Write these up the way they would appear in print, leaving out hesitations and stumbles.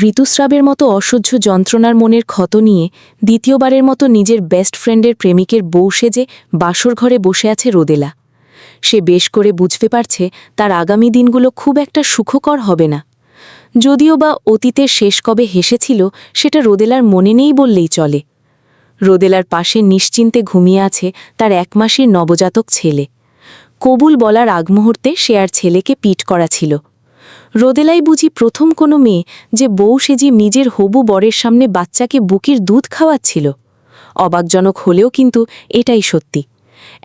ঋতুস্রাবের মতো অসহ্য যন্ত্রণার মনের ক্ষত নিয়ে দ্বিতীয়বারের মতো নিজের বেস্ট ফ্রেন্ডের প্রেমিকের বউ সেজে বাসর ঘরে বসে আছে রোদেলা। সে বেশ করে বুঝতে পারছে তার আগামী দিনগুলো খুব একটা সুখকর হবে না। যদিও বা অতীতের শেষ কবে হেসেছিল সেটা রোদেলার মনে নেই বললেই চলে। রোদেলার পাশে নিশ্চিন্তে ঘুমিয়ে আছে তার 1 মাসের নবজাতক ছেলে। কবুল বলার আগ মুহূর্তে সে আর ছেলেকে পিট করা ছিল। রোদেলাই বুঝি প্রথম কোনো মেয়ে যে বউ সেজি নিজের হবু বরের সামনে বাচ্চাকে বুকের দুধ খাওয়াচ্ছিল। অবাকজনক হলেও কিন্তু এটাই সত্যি।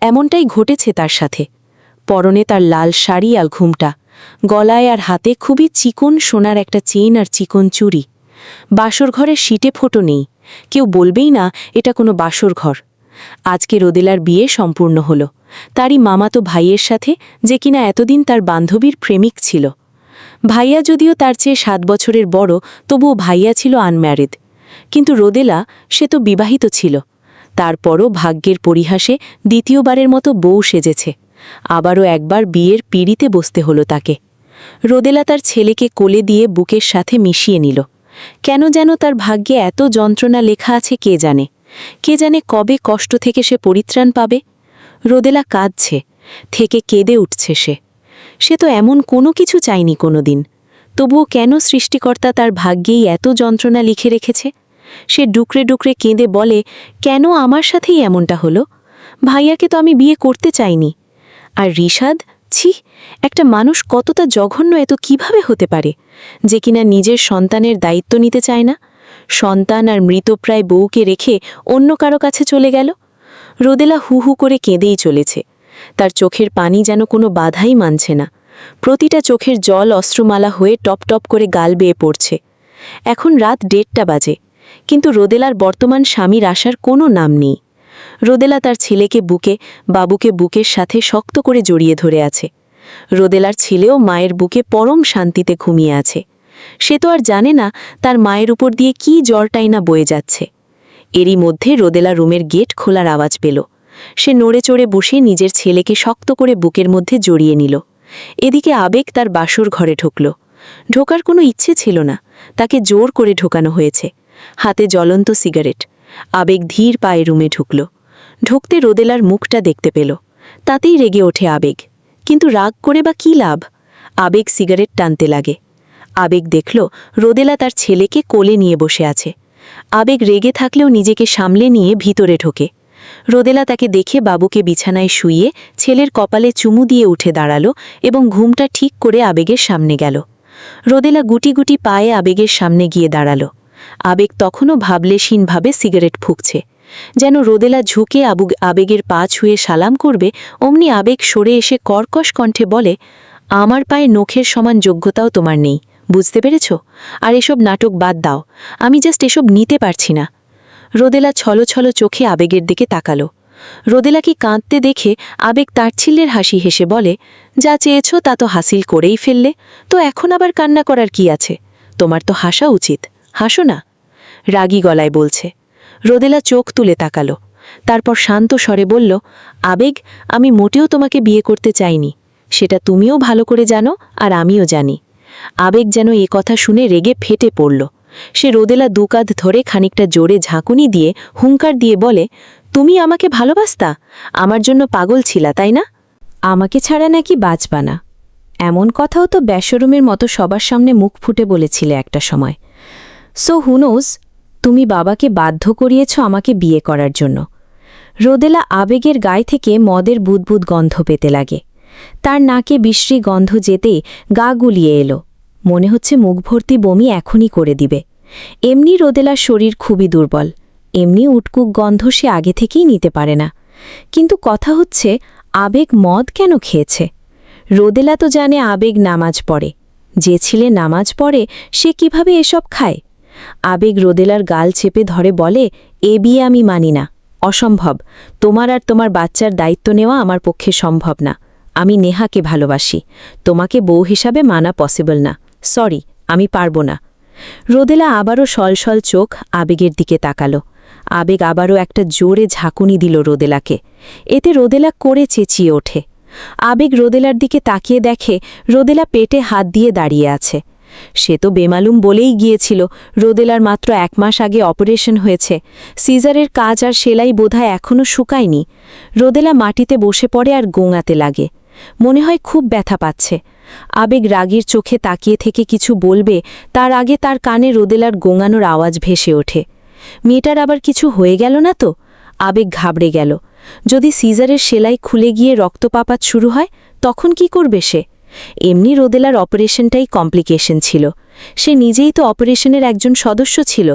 এমনটাই ঘটেছে তার সাথে। পরনে তার লাল শাড়ি আর ঘুমটা, গলায় আর হাতে খুবই চিকন সোনার একটা চেইন আর চিকন চুড়ি। বাসর ঘরের সিটে ফোটো নেই, কেউ বলবেই না এটা কোনো বাসর ঘর। আজকে রোদেলার বিয়ে সম্পূর্ণ হলো তারই মামাতো ভাইয়ের সাথে, যে কিনা এতদিন তার বান্ধবীর প্রেমিক ছিল। ভাইয়া যদিও তার চেয়ে 7 বছরের বড়, তবুও ভাইয়া ছিল আনম্যারিড। কিন্তু রোদেলা, সে তো বিবাহিত ছিল। তারপরও ভাগ্যের পরিহাসে দ্বিতীয়বারের মতো বউ সেজেছে। আবারও একবার বিয়ের পিঁড়িতে বসতে হলো তাকে। রোদেলা তার ছেলেকে কোলে দিয়ে বুকের সাথে মিশিয়ে নিল। কেন যেন তার ভাগ্যে এত যন্ত্রণা লেখা আছে কে জানে। কে জানে কবে কষ্ট থেকে সে পরিত্রাণ পাবে। রোদেলা কাঁদছে, থেকে কেঁদে উঠছে সে। সে তো এমন কোনো কিছু চায়নি কোনো দিন। তবুও কেন সৃষ্টিকর্তা তার ভাগ্যেই এত যন্ত্রণা লিখে রেখেছে। সে ডুকরে ডুকরে কেঁদে বলে, কেন আমার সাথেই এমনটা হলো? ভাইয়াকে তো আমি বিয়ে করতে চাইনি। আর রিশাদ, ছি, একটা মানুষ কতটা জঘন্য এত কিভাবে হতে পারে, যে কিনা নিজের সন্তানের দায়িত্ব নিতে চায় না। সন্তান আর মৃতপ্রায় বউকে রেখে অন্য কারো কাছে চলে গেল। রোদেলা হু হু করে কেঁদেই চলেছে। তার চোখের পানি যেন কোনো বাধাই মানছে না। প্রতিটা চোখের জল অশ্রুমালা হয়ে টপ টপ করে গাল বেয়ে পড়ছে। এখন রাত 1:30 বাজে, কিন্তু রোদেলার বর্তমান স্বামীর আসার কোনো নাম নেই। রোদেলা তার ছেলেকে বুকে, বাবুকে বুকের সাথে শক্ত করে জড়িয়ে ধরে আছে। রোদেলার ছেলেও মায়ের বুকে পরম শান্তিতে ঘুমিয়ে আছে। সে তো আর জানে না তার মায়ের উপর দিয়ে কী জ্বরটাই না বয়ে যাচ্ছে। এরই মধ্যে রোদেলা রুমের গেট খোলার আওয়াজ পেল। সে নড়ে চড়ে বসে নিজের ছেলেকে শক্ত করে বুকের মধ্যে জড়িয়ে নিল। এদিকে আবেগ তার বাসর ঘরে ঢুকল। ঢোকার কোনো ইচ্ছে ছিল না, তাকে জোর করে ঢোকানো হয়েছে। হাতে জ্বলন্ত সিগারেট। আবেগ ধীর পায়ে রুমে ঢুকল। ঢুকতে রোদেলার মুখটা দেখতে পেল। তাতেই রেগে ওঠে আবেগ। কিন্তু রাগ করে বা কী লাভ? আবেগ সিগারেট টানতে লাগে। আবেগ দেখল রোদেলা তার ছেলেকে কোলে নিয়ে বসে আছে। আবেগ রেগে থাকলেও নিজেকে সামলে নিয়ে ভিতরে ঢোকে। রোদেলা তাকে দেখে বাবুকে বিছানায় শুইয়ে ছেলের কপালে চুমু দিয়ে উঠে দাঁড়ালো এবং ঘুমটা ঠিক করে আবেগের সামনে গেল। রোদেলা গুটি গুটি পায়ে আবেগের সামনে গিয়ে দাঁড়ালো। আবেগ তখনও ভাবলেশীনভাবে সিগারেট ফুঁকছে। যেন রোদেলা ঝুঁকে আবেগের পা ছুঁয়ে সালাম করবে, অমনি আবেগ সরে এসে কর্কশ কণ্ঠে বলে, আমার পায়ে নখের সমান যোগ্যতাও তোমার নেই, বুঝতে পেরেছ? আর এসব নাটক বাদ দাও, আমি জাস্ট এসব নিতে পারছি না। রোদেলা ছলো ছলো চোখে আবেগের দিকে তাকালো। রোদেলাকে কাঁদতে দেখে আবেগ তাচ্ছিল্যের হাসি হেসে বলে, যা চেয়েছ তা তো হাসিল করেই ফেললে, তো এখন আবার কান্না করার কি আছে? তোমার তো হাসা উচিত, হাসো না। রাগী গলায় বলছে। রোদেলা চোখ তুলে তাকালো। তারপর শান্ত স্বরে বলল, আবেগ, আমি মোটেও তোমাকে বিয়ে করতে চাইনি। সেটা তুমিও ভালো করে জানো আর আমিও জানি। আবেগ যেন এ কথা শুনে রেগে ফেটে পড়ল। সে রোদেলা দুকাঁধ ধরে খানিকটা জোরে ঝাঁকুনি দিয়ে হুঙ্কার দিয়ে বলে, তুমি আমাকে ভালোবাসতা? আমার জন্য পাগল ছিলা, তাই না? আমাকে ছাড়া নাকি বাঁচবা না, এমন কথাও তো বেশরমের মতো সবার সামনে মুখ ফুটে বলেছিলে একটা সময়। সো হু নোজ, তুমি বাবাকে বাধ্য করিয়েছ আমাকে বিয়ে করার জন্য। রোদেলা আবেগের গায়ে থেকে মদের বুদবুদ গন্ধ পেতে লাগে। তার নাকে বিশ্রী গন্ধ যেতেই গা গুলিয়ে এলো। মনে হচ্ছে মুখ ভর্তি বমি এখনই করে দিবে। এমনি রোদেলার শরীর খুবই দুর্বল। এমনি উটকুক গন্ধ সে আগে থেকেই নিতে পারে না। কিন্তু কথা হচ্ছে, আবেগ মদ কেন খেয়েছে? রোদেলা তো জানে আবেগ নামাজ পড়ে। যে ছেলে নামাজ পড়ে সে কিভাবে এসব খায়? আবেগ রোদেলার গাল চেপে ধরে বলে, এ বিয়ে আমি মানি না, অসম্ভব। তোমার আর তোমার বাচ্চার দায়িত্ব নেওয়া আমার পক্ষে সম্ভব না। আমি নেহাকে ভালোবাসি, তোমাকে বউ হিসাবে মানা পসিবল না। সরি, আমি পারবো না। রোদেলা আবারও সলসল চোখ আবেগের দিকে তাকালো। আবেগ আবারও একটা জোরে ঝাঁকুনি দিল রোদেলাকে। এতে রোদেলা করে চেঁচিয়ে ওঠে। আবেগ রোদেলার দিকে তাকিয়ে দেখে রোদেলা পেটে হাত দিয়ে দাঁড়িয়ে আছে। সে তো বেমালুম বলেই গিয়েছিল রোদেলার মাত্র 1 মাস আগে অপারেশন হয়েছে, সিজারের কাজ আর সেলাই বোধহয় এখনও শুকায়নি। রোদেলা মাটিতে বসে পড়ে আর গোঙাতে লাগে। মনে হয় খুব ব্যথা পাচ্ছে। আবেগ রাগের চোখে তাকিয়ে থেকে কিছু বলবে তার আগে তার কানে রোদেলার গোঙানোর আওয়াজ ভেসে ওঠে। মেয়েটার আবার কিছু হয়ে গেল না তো? আবেগ ঘাবড়ে গেল। যদি সিজারের সেলাই খুলে গিয়ে রক্তপাত শুরু হয় তখন কি করবে সে? এমনি রোদেলার অপারেশনটাই কমপ্লিকেশন ছিল। সে নিজেই তো অপারেশনের একজন সদস্য ছিল,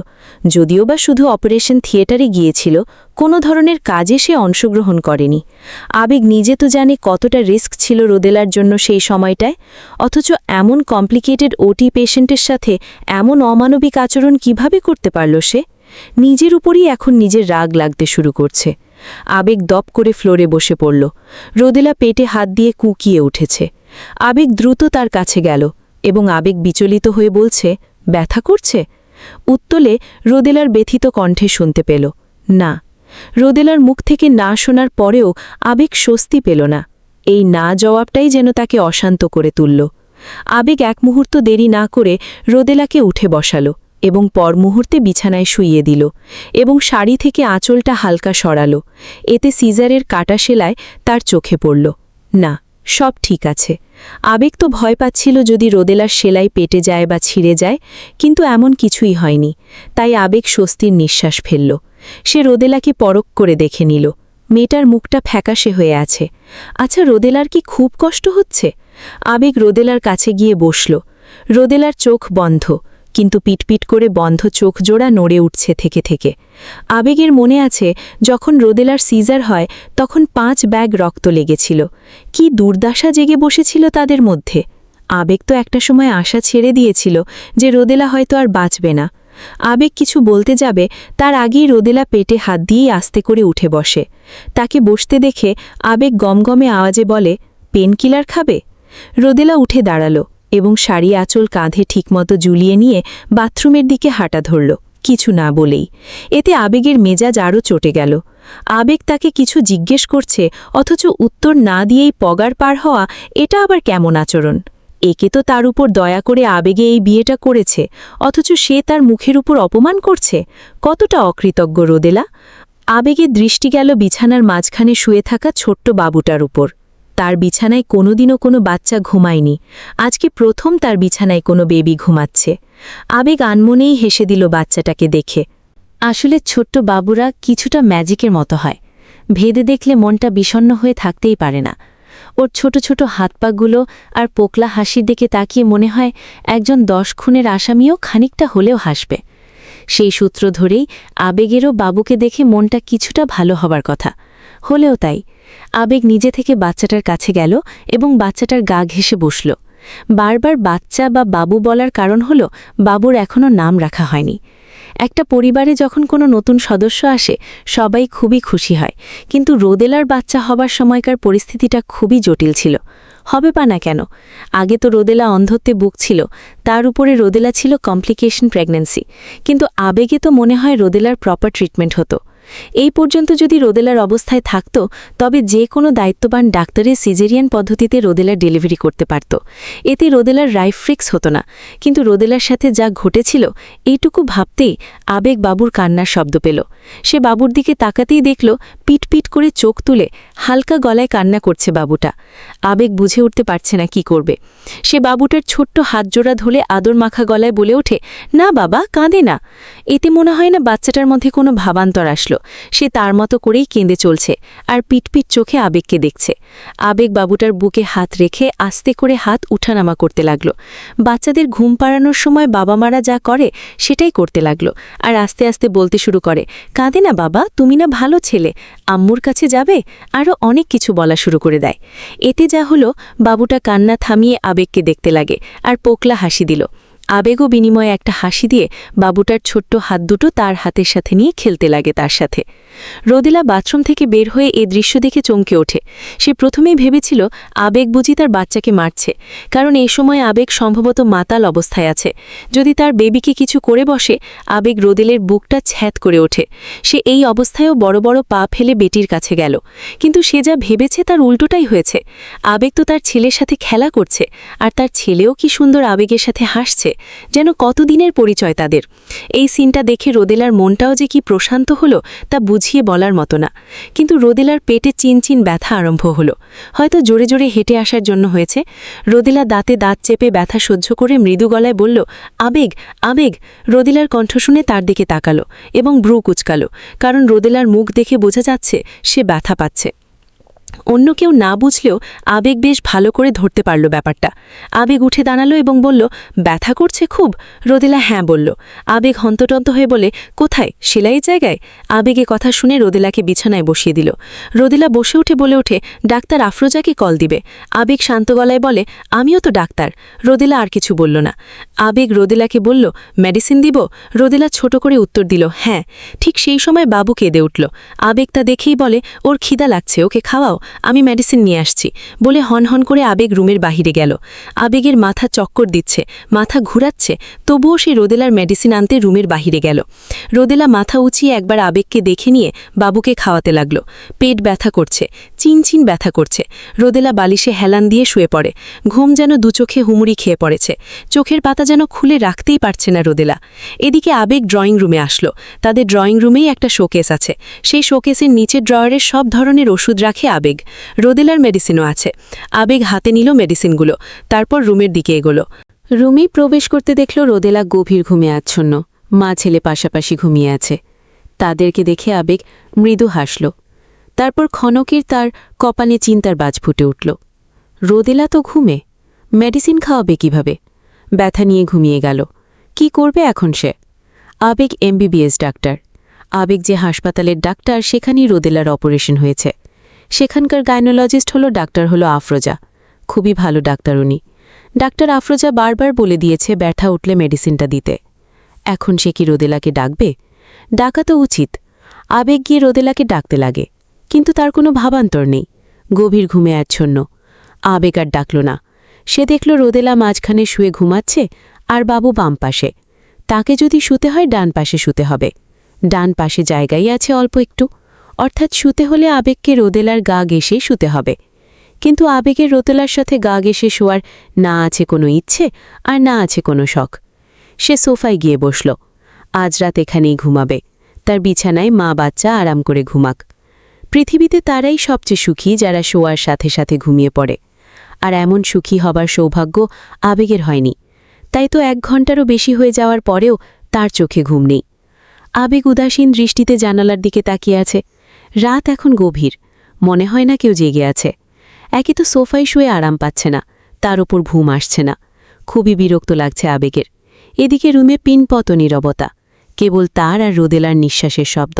যদিও বা শুধু অপারেশন থিয়েটারে গিয়েছিল, কোনো ধরনের কাজে সে অংশগ্রহণ করেনি। আবেগ নিজে তো জানে কতটা রিস্ক ছিল রোদেলার জন্য সেই সময়টায়, অথচ এমন কমপ্লিকেটেড ওটি পেশেন্টের সাথে এমন অমানবিক আচরণ কিভাবে করতে পারল সে? নিজের উপরই এখন নিজের রাগ লাগতে শুরু করছে। আবেগ দপ করে ফ্লোরে বসে পড়ল। রোদেলা পেটে হাত দিয়ে কুঁকিয়ে উঠেছে। আবেগ দ্রুত তার কাছে গেল এবং আবেগ বিচলিত হয়ে বলছে, ব্যথা করছে? উত্তলে রোদেলার ব্যথিত কণ্ঠে শুনতে পেল, না। রোদেলার মুখ থেকে না শোনার পরেও আবেগ স্বস্তি পেল না। এই না জবাবটাই যেন তাকে অশান্ত করে তুলল। আবেগ এক মুহূর্ত দেরি না করে রোদেলাকে উঠে বসালো এবং পর মুহূর্তে বিছানায় শুইয়ে দিল এবং শাড়ি থেকে আঁচলটা হালকা সরালো। এতে সিজারের কাটা সেলায় তার চোখে পড়ল। না, সব ঠিক আছে। আবেগ তো ভয় পাচ্ছিল যদি রোদেলার সেলাই পেটে যায় বা ছিঁড়ে যায়, কিন্তু এমন কিছুই হয়নি। তাই আবেগ স্বস্তির নিঃশ্বাস ফেলল। সে রোদেলাকে পরখ করে দেখে নিল। মেয়েটার মুখটা ফ্যাকাশে হয়ে আছে। আচ্ছা, রোদেলার কি খুব কষ্ট হচ্ছে? আবেগ রোদেলার কাছে গিয়ে বসল। রোদেলার চোখ বন্ধ, কিন্তু পিটপিট করে বন্ধ চোখ জোড়া নড়ে উঠছে থেকে থেকে। আবেগের মনে আছে যখন রোদেলার সিজার হয় তখন 5 ব্যাগ রক্ত লেগেছিল। কি দুর্দশা জেগে বসেছিল তাদের মধ্যে। আবেগ তো একটা সময় আশা ছেড়ে দিয়েছিল যে রোদেলা হয়তো আর বাঁচবে না। আবেগ কিছু বলতে যাবে তার আগেই রোদেলা পেটে হাত দিয়েই আস্তে করে উঠে বসে। তাকে বসতে দেখে আবেগ গমগমে আওয়াজে বলে, পেনকিলার খাবে? রোদেলা উঠে দাঁড়ালো এবং শাড়ি আঁচল কাঁধে ঠিকমতো ঝুলিয়ে নিয়ে বাথরুমের দিকে হাঁটা ধরল, কিছু না বলেই। এতে আবেগের মেজাজ আরও চটে গেল। আবেগ তাকে কিছু জিজ্ঞেস করছে অথচ উত্তর না দিয়েই পগার পার হওয়া, এটা আবার কেমন আচরণ? একে তো তার উপর দয়া করে আবেগে এই বিয়েটা করেছে, অথচ সে তার মুখের উপর অপমান করছে। কতটা অকৃতজ্ঞ রোদেলা! আবেগের দৃষ্টি গেল বিছানার মাঝখানে শুয়ে থাকা ছোট্ট বাবুটার উপর। তার বিছানায় কোনোদিনও কোনো বাচ্চা ঘুমায়নি। আজকে প্রথম তার বিছানায় কোনো বেবি ঘুমাচ্ছে। আবেগ আনমনেই হেসে দিল বাচ্চাটাকে দেখে। আসলে ছোট্ট বাবুরা কিছুটা ম্যাজিকের মতো হয়। ভেদে দেখলে মনটা বিষণ্ণ হয়ে থাকতেই পারে না। ওর ছোট ছোট হাত পাগুলো আর পোকলা হাসির দিকে তাকিয়ে মনে হয় একজন 10 খুনের আসামিও খানিকটা হলেও হাসবে। সেই সূত্র ধরেই আবেগেরও বাবুকে দেখে মনটা কিছুটা ভালো হবার কথা। হলেও তাই। আবেগ নিজে থেকে বাচ্চাটার কাছে গেল এবং বাচ্চাটার গা ঘেঁষে বসল। বারবার বাচ্চা বা বাবু বলার কারণ হল বাবুর এখনও নাম রাখা হয়নি। একটা পরিবারে যখন কোনো নতুন সদস্য আসে সবাই খুবই খুশি হয়, কিন্তু রোদেলার বাচ্চা হবার সময়কার পরিস্থিতিটা খুবই জটিল ছিল। হবে পা না কেন? আগে তো রোদেলা অন্ধত্বে ভুগছিল, তার উপরে রোদেলা ছিল কমপ্লিকেশন প্রেগন্যান্সি। কিন্তু আবেগে তো মনে হয় রোদেলার প্রপার ট্রিটমেন্ট হতো। এই পর্যন্ত যদি রোদেলার অবস্থায় থাকত তবে যে কোনো দায়িত্ববান ডাক্তারের সিজেরিয়ান পদ্ধতিতে রোদেলার ডেলিভারি করতে পারত। এতে রোদেলার রাইফ্রিক্স হতো না। কিন্তু রোদেলার সাথে যা ঘটেছিল এইটুকু ভাবতেই আবেগ বাবুর কান্নার শব্দ পেল। সে বাবুর দিকে তাকাতেই দেখল পিট করে চোখ তুলে হালকা গলায় কান্না করছে বাবুটা। আবেগ বুঝে উঠতে পারছে না কি করবে। সে বাবুটার ছোট্ট হাত জোড়া ধরে আদর মাখা গলায় বলে ওঠে, না বাবা, কাঁদে না। এতে মনে হয় না বাচ্চাটার মধ্যে কোনো ভাবান্তর আসলো। সে তার মতো করেই কেঁদে চলছে আর পিটপিট চোখে আবেগকে দেখছে। আবেগ বাবুটার বুকে হাত রেখে আস্তে করে হাত উঠানামা করতে লাগল। বাচ্চাদের ঘুম পাড়ানোর সময় বাবা মারা যা করে সেটাই করতে লাগলো আর আস্তে আস্তে বলতে শুরু করে, কাঁদে না বাবা, তুমি না ভালো ছেলে, আম্মুর কাছে যাবে, আরও অনেক কিছু বলা শুরু করে দেয়। এতে যা হলো, বাবুটা কান্না থামিয়ে আবেগকে দেখতে লাগে আর পোকলা হাসি দিল। আবেগও বিনিময়ে একটা হাসি দিয়ে বাবুটার ছোট্ট হাত দুটো তার হাতের সাথে নিয়ে খেলতে লাগে তার সাথে। রোদেলা বাথরুম থেকে বের হয়ে এই দৃশ্য দেখে চমকে ওঠে। সে প্রথমেই ভেবেছিল আবেগ বুঝি তার বাচ্চাকে মারছে, কারণ এই সময় আবেগ সম্ভবত মাতাল অবস্থায় আছে। যদি তার বেবিকে কিছু করে বসে, আবেগ রোদেলের বুকটা ছ্যাঁত করে ওঠে। সে এই অবস্থায়ও বড় বড় পা ফেলে বেটির কাছে গেল, কিন্তু সে যা ভেবেছে তার উল্টোটাই হয়েছে। আবেগ তো তার ছেলের সাথে খেলা করছে, আর তার ছেলেও কি সুন্দর আবেগের সাথে হাসছে। যেন কতদিনের পরিচয় তাদের। এই সিনটা দেখে রোদেলার মনটাও যে কি প্রশান্ত হলো তা বুঝিয়ে বলার মতো না। কিন্তু রোদেলার পেটে চিনচিন ব্যথা আরম্ভ হলো। হয়তো জোরে জোরে হেঁটে আসার জন্য হয়েছে। রোদেলা দাঁতে দাঁত চেপে ব্যথা সহ্য করে মৃদু গলায় বলল, আবেগ, আবেগ। রোদেলার কণ্ঠ শুনে তার দিকে তাকালো এবং ভ্রু কুচকালো, কারণ রোদেলার মুখ দেখে বোঝা যাচ্ছে সে ব্যথা পাচ্ছে। অন্য কেউ না বুঝলেও আবেগ বেশ ভালো করে ধরতে পারল ব্যাপারটা। আবেগ উঠে দাঁড়ালো এবং বলল, ব্যথা করছে খুব? রোদেলা হ্যাঁ বলল। আবেগ হন্তটন্ত হয়ে বলে, কোথায়, সেলাইয়ের জায়গায়? আবেগে কথা শুনে রোদেলাকে বিছানায় বসিয়ে দিল। রোদেলা বসে উঠে বলে ওঠে, ডাক্তার আফরোজাকে কল দিবে। আবেগ শান্ত গলায় বলে, আমিও তো ডাক্তার। রোদেলা আর কিছু বলল না। আবেগ রোদেলাকে বলল, মেডিসিন দিব? রোদেলা ছোট করে উত্তর দিল, হ্যাঁ। ঠিক সেই সময় বাবু কেঁদে উঠল। আবেগ তা দেখেই বলে, ওর খিদা লাগছে, ওকে খাওয়াও, আমি মেডিসিন নিয়ে আসছি বলে হনহন করে আবেগ রুমের বাহিরে গেল। আবেগের মাথা চক্কর দিচ্ছে, মাথা ঘুরাচ্ছে, তবুও সে রোদেলার মেডিসিন আনতে রুমের বাহিরে গেল। রোদেলা মাথা উঁচিয়ে একবার আবেগকে দেখে নিয়ে বাবুকে খাওয়াতে লাগলো। পেট ব্যথা করছে, চিনচিন ব্যথা করছে। রোদেলা বালিশে হেলান দিয়ে শুয়ে পড়ে। ঘুম যেন দুচোখে হুমুড়ি খেয়ে পড়েছে। চোখের পাতা যেন খুলে রাখতেই পারছে না রোদেলা। এদিকে আবেগ ড্রয়িং রুমে আসলো। তাদের ড্রয়িং রুমেই একটা শোকেস আছে। সেই শোকেসের নিচের ড্রয়ারে সব ধরনের ওষুধ রাখে আবেগ। রোদেলার মেডিসিনও আছে। আবেগ হাতে নিল মেডিসিনগুলো, তারপর রুমের দিকে এগোলো। রুমে প্রবেশ করতে দেখল রোদেলা গভীর ঘুমে আচ্ছন্ন। মা ছেলে পাশাপাশি ঘুমিয়ে আছে। তাদেরকে দেখে আবেগ মৃদু হাসল। তারপর ক্ষণকের তার কপালে চিন্তার বাজ ফুটে উঠল। রোদেলা তো ঘুমে, মেডিসিন খাওয়াবে কিভাবে? ব্যথা নিয়ে ঘুমিয়ে গেল। কি করবে এখন সে? আবেগ এমবিবিএস ডাক্তার। আবেগ যে হাসপাতালের ডাক্তার সেখানেই রোদেলার অপারেশন হয়েছে। সেখানকার গাইনোলজিস্ট ডাক্তার হলো আফরোজা। খুবই ভালো ডাক্তার উনি। ডাক্তার আফরোজা বারবার বলে দিয়েছে ব্যথা উঠলে মেডিসিনটা দিতে। এখন সে কি রোদেলাকে ডাকবে? ডাকা তো উচিত। আবেগ গিয়ে রোদেলাকে ডাকতে লাগে, কিন্তু তার কোনো ভাবান্তর নেই। গভীর ঘুমে আচ্ছন্ন। আবেগ আর ডাকল না। সে দেখল রোদেলা মাঝখানে শুয়ে ঘুমাচ্ছে আর বাবু বাম পাশে। তাকে যদি শুতে হয় ডান পাশে শুতে হবে। ডান পাশে জায়গাই আছে অল্প একটু, অর্থাৎ শুতে হলে আবেগকে রোদেলার গা ঘেঁষেই শুতে হবে। কিন্তু আবেগের রোদেলার সাথে গা ঘেঁষে শোয়ার না আছে কোনো ইচ্ছে আর না আছে কোনো শখ। সে সোফায় গিয়ে বসল। আজ রাত এখানেই ঘুমাবে। তার বিছানায় মা বাচ্চা আরাম করে ঘুমাক। পৃথিবীতে তারাই সবচেয়ে সুখী যারা শোয়ার সাথে সাথে ঘুমিয়ে পড়ে। আর এমন সুখী হবার সৌভাগ্য আবেগের হয়নি। তাই তো 1 ঘন্টারও বেশি হয়ে যাওয়ার পরেও তার চোখে ঘুম নেই। আবেগ উদাসীন দৃষ্টিতে জানালার দিকে তাকিয়ে আছে। রাত এখন গভীর, মনে হয় না কেউ জেগে আছে। একে তো সোফায় শুয়ে আরাম পাচ্ছে না, তার ওপর ঘুম আসছে না। খুবই বিরক্ত লাগছে আবেগের। এদিকে রুমে পিনপত নীরবতা, কেবল তার আর রোদেলার নিঃশ্বাসের শব্দ,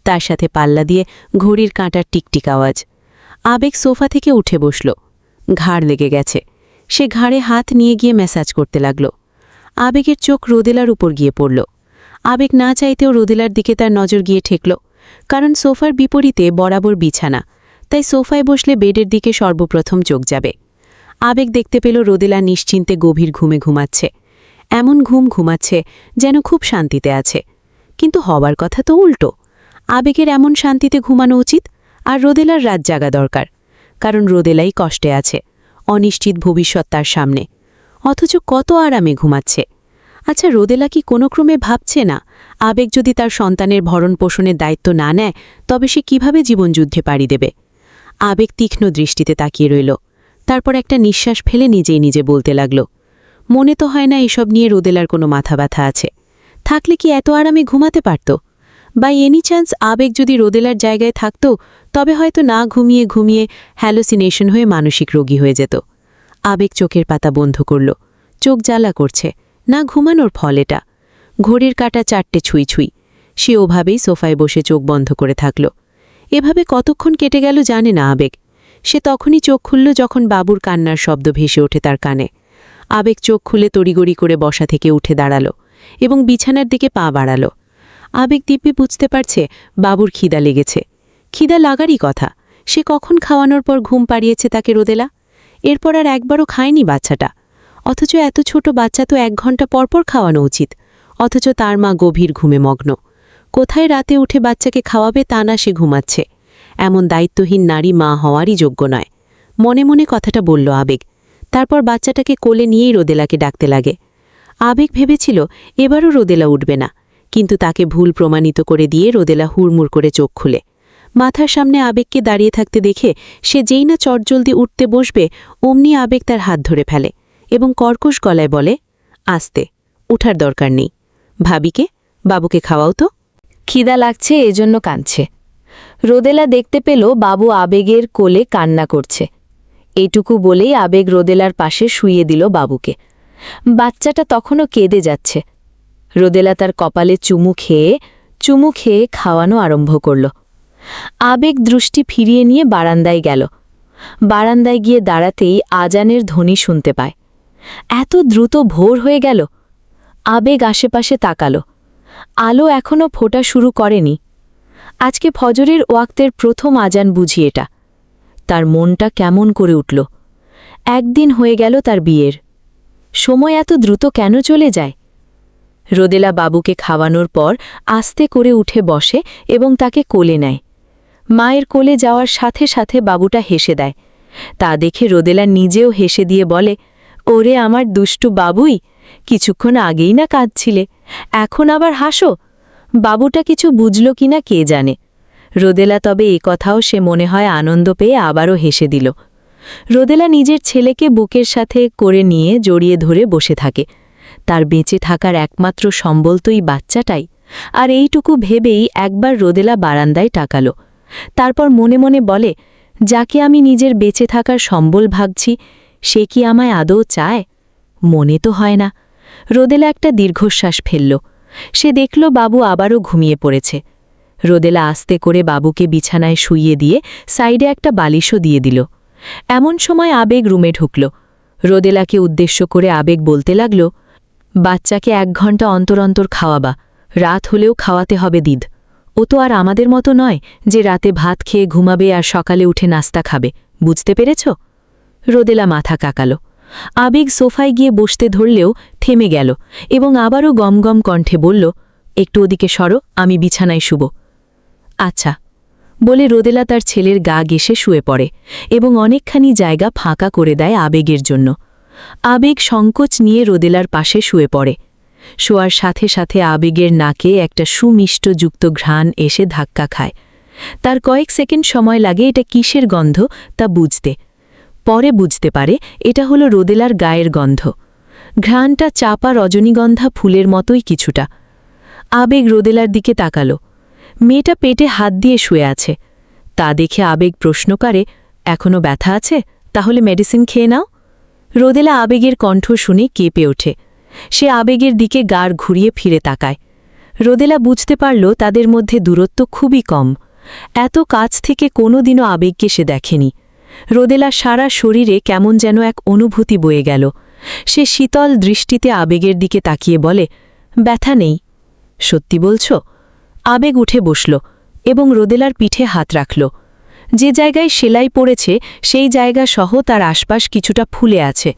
তার সাথে পাল্লা দিয়ে ঘড়ির কাঁটার টিকটিক আওয়াজ। আবেগ সোফা থেকে উঠে বসল। ঘাড় লেগে গেছে। সে ঘাড়ে হাত নিয়ে গিয়ে ম্যাসাজ করতে লাগল। আবেগের চোখ রোদেলার উপর গিয়ে পড়ল। আবেগ না চাইতেও রোদেলার দিকে তার নজর গিয়ে ঠেকল, কারণ সোফার বিপরীতে বরাবর বিছানা, তাই সোফায় বসলে বেডের দিকে সর্বপ্রথম চোখ যাবে। আবেগ দেখতে পেল রোদেলা নিশ্চিন্তে গভীর ঘুমে ঘুমাচ্ছে। এমন ঘুম ঘুমাচ্ছে যেন খুব শান্তিতে আছে। কিন্তু হবার কথা তো উল্টো। আবেগের এমন শান্তিতে ঘুমানো উচিত, আর রোদেলার রাত জাগা দরকার, কারণ রোদেলাই কষ্টে আছে। অনিশ্চিত ভবিষ্যৎ তার সামনে, অথচ কত আরামে ঘুমাচ্ছে। আচ্ছা, রোদেলা কি কোনো ক্রমে ভাবছে না, আবেগ যদি তার সন্তানের ভরণ পোষণের দায়িত্ব না নেয় তবে সে কিভাবে জীবনযুদ্ধে পাড়ি দেবে? আবেগ তীক্ষ্ণ দৃষ্টিতে তাকিয়ে রইল। তারপর একটা নিঃশ্বাস ফেলে নিজেই নিজে বলতে লাগল, মনে তো হয় না এসব নিয়ে রোদেলার কোনো মাথা ব্যথা আছে। থাকলে কি এত আরামে ঘুমাতে পারত? বাই এনি চান্স আবেগ যদি রোদেলার জায়গায় থাকত, তবে হয়তো না ঘুমিয়ে ঘুমিয়ে হ্যালোসিনেশন হয়ে মানসিক রোগী হয়ে যেত। আবেগ চোখের পাতা বন্ধ করল। চোখ জ্বালা করছে, না ঘুমানোর ফল এটা। ঘড়ির কাঁটা 4টে ছুঁই ছুঁই। সে ওভাবেই সোফায় বসে চোখ বন্ধ করে থাকল। এভাবে কতক্ষণ কেটে গেল জানে না আবেগ। সে তখনই চোখ খুলল যখন বাবুর কান্নার শব্দ ভেসে ওঠে তার কানে। আবেগ চোখ খুলে তড়িগড়ি করে বসা থেকে উঠে দাঁড়াল এবং বিছানার দিকে পা বাড়াল। আবেগ দিব্যি বুঝতে পারছে বাবুর খিদা লেগেছে। খিদা লাগারই কথা। সে কখন খাওয়ানোর পর ঘুম পাড়িয়েছে তাকে রোদেলা? এরপর আর একবারও খায়নি বাচ্চাটা। অথচ এত ছোট বাচ্চা তো 1 ঘন্টা পরপর খাওয়ানো উচিত। অথচ তার মা গভীর ঘুমে মগ্ন। কোথায় রাতে উঠে বাচ্চাকে খাওয়াবে তা না সে ঘুমাচ্ছে। এমন দায়িত্বহীন নারী মা হওয়ারই যোগ্য নয়। মনে মনে কথাটা বলল আবেগ। তারপর বাচ্চাটাকে কোলে নিয়েই রোদেলাকে ডাকতে লাগে। আবেগ ভেবেছিল এবারও রোদেলা উঠবে না, কিন্তু তাকে ভুল প্রমাণিত করে দিয়ে রোদেলা হুড়মুড় করে চোখ খুলে। মাথার সামনে আবেগকে দাঁড়িয়ে থাকতে দেখে সে যেই না চটজলদি উঠতে বসবে অমনি আবেগ তার হাত ধরে ফেলে এবং কর্কশ গলায় বলে, আস্তে, উঠার দরকার নেই। ভাবিকে, বাবুকে খাওয়াও তো। খিদা লাগছে এজন্য কাঁদছে। রোদেলা দেখতে পেল বাবু আবেগের কোলে কান্না করছে। এইটুকু বলেই আবেগ রোদেলার পাশে শুইয়ে দিল বাবুকে। বাচ্চাটা তখনও কেঁদে যাচ্ছে। রোদেলা তার কপালে চুমু খেয়ে খাওয়ানো আরম্ভ করল। আবেগ দৃষ্টি ফিরিয়ে নিয়ে বারান্দায় গেল। বারান্দায় গিয়ে দাঁড়াতেই আজানের ধ্বনি শুনতে পায়। এত দ্রুত ভোর হয়ে গেল। আবেগ আশেপাশে তাকালো। আলো এখনও ফোটা শুরু করেনি। আজকে ফজরের ওয়াক্তের প্রথম আজান বুঝি এটা। তার মনটা কেমন করে উঠল। একদিন হয়ে গেল তার বিয়ের। সময় এত দ্রুত কেন চলে যায়? রোদেলা বাবুকে খাওয়ানোর পর আস্তে করে উঠে বসে এবং তাকে কোলে নেয়। মায়ের কোলে যাওয়ার সাথে সাথে বাবুটা হেসে দেয়। তা দেখে রোদেলা নিজেও হেসে দিয়ে বলে, ওরে আমার দুষ্টু বাবুই, কিছুক্ষণ আগেই না কাঁদছিলে, এখন আবার হাসো। বাবুটা কিছু বুঝল কিনা কে জানে। রোদেলা তবে এ কথাও সে মনে হয় আনন্দ পেয়ে আবারও হেসে দিল। রোদেলা নিজের ছেলেকে বুকের সাথে করে নিয়ে জড়িয়ে ধরে বসে থাকে। তার বেঁচে থাকার একমাত্র সম্বল তো এই বাচ্চাটাই। আর এইটুকু ভেবেই একবার রোদেলা বারান্দায় তাকালো। তারপর মনে মনে বলে, যাকে আমি নিজের বেঁচে থাকার সম্বল ভাবছি সে কি আমায় আদৌ চায়? মনে তো হয় না। রোদেলা একটা দীর্ঘশ্বাস ফেলল। সে দেখল বাবু আবারও ঘুমিয়ে পড়েছে। রোদেলা আস্তে করে বাবুকে বিছানায় শুইয়ে দিয়ে সাইডে একটা বালিশও দিয়ে দিল। এমন সময় আবেগ রুমে ঢুকল। রোদেলাকে উদ্দেশ্য করে আবেগ বলতে লাগল, বাচ্চাকে 1 ঘন্টা অন্তর অন্তর খাওয়াবা, রাত হলেও খাওয়াতে হবে দিদ। ও তো আর আমাদের মতো নয় যে রাতে ভাত খেয়ে ঘুমাবে আর সকালে উঠে নাস্তা খাবে, বুঝতে পেরেছ? রোদেলা মাথা কাকালো। আবেগ সোফায় গিয়ে বসতে ধরলেও থেমে গেল এবং আবারও গমগম কণ্ঠে বলল, একটু ওদিকে সরো, আমি বিছানায় শুব। আচ্ছা বলে রোদেলা তার ছেলের গা ঘেঁষে শুয়ে পড়ে এবং অনেকখানি জায়গা ফাঁকা করে দেয় আবেগের জন্য। আবেগ সংকোচ নিয়ে রোদেলার পাশে শুয়ে পড়ে। শোয়ার সাথে সাথে আবেগের নাকে একটা সুমিষ্টযুক্ত ঘ্রাণ এসে ধাক্কা খায়। তার কয়েক সেকেন্ড সময় লাগে এটা কিসের গন্ধ তা বুঝতে। পরে বুঝতে পারে এটা হলো রোদেলার গায়ের গন্ধ। ঘ্রাণটা চাপা রজনীগন্ধা ফুলের মতোই কিছুটা। আবেগ রোদেলার দিকে তাকালো। মেয়েটা পেটে হাত দিয়ে শুয়ে আছে। তা দেখে আবেগ প্রশ্ন করে, এখনও ব্যথা আছে? তাহলে মেডিসিন খেয়ে নাও। রোদেলা আবেগের কণ্ঠ শুনে কেঁপে ওঠে। সে আবেগের দিকে গাড় ঘুরিয়ে ফিরে তাকায়। রোদেলা বুঝতে পারল তাদের মধ্যে দূরত্ব খুবই কম। এত কাছ থেকে কোনোদিনও আবেগকে সে দেখেনি। রোদেলা সারা শরীরে কেমন যেন এক অনুভূতি বয়ে গেল। সে শীতল দৃষ্টিতে আবেগের দিকে তাকিয়ে বলে, ব্যথা নেই। সত্যি বলছ? আবেগ উঠে বসল এবং রোদেলার পিঠে হাত রাখল। যে জায়গায় সেলাই পড়েছে সেই জায়গা সহ তার আশপাশ কিছুটা ফুলে আছে।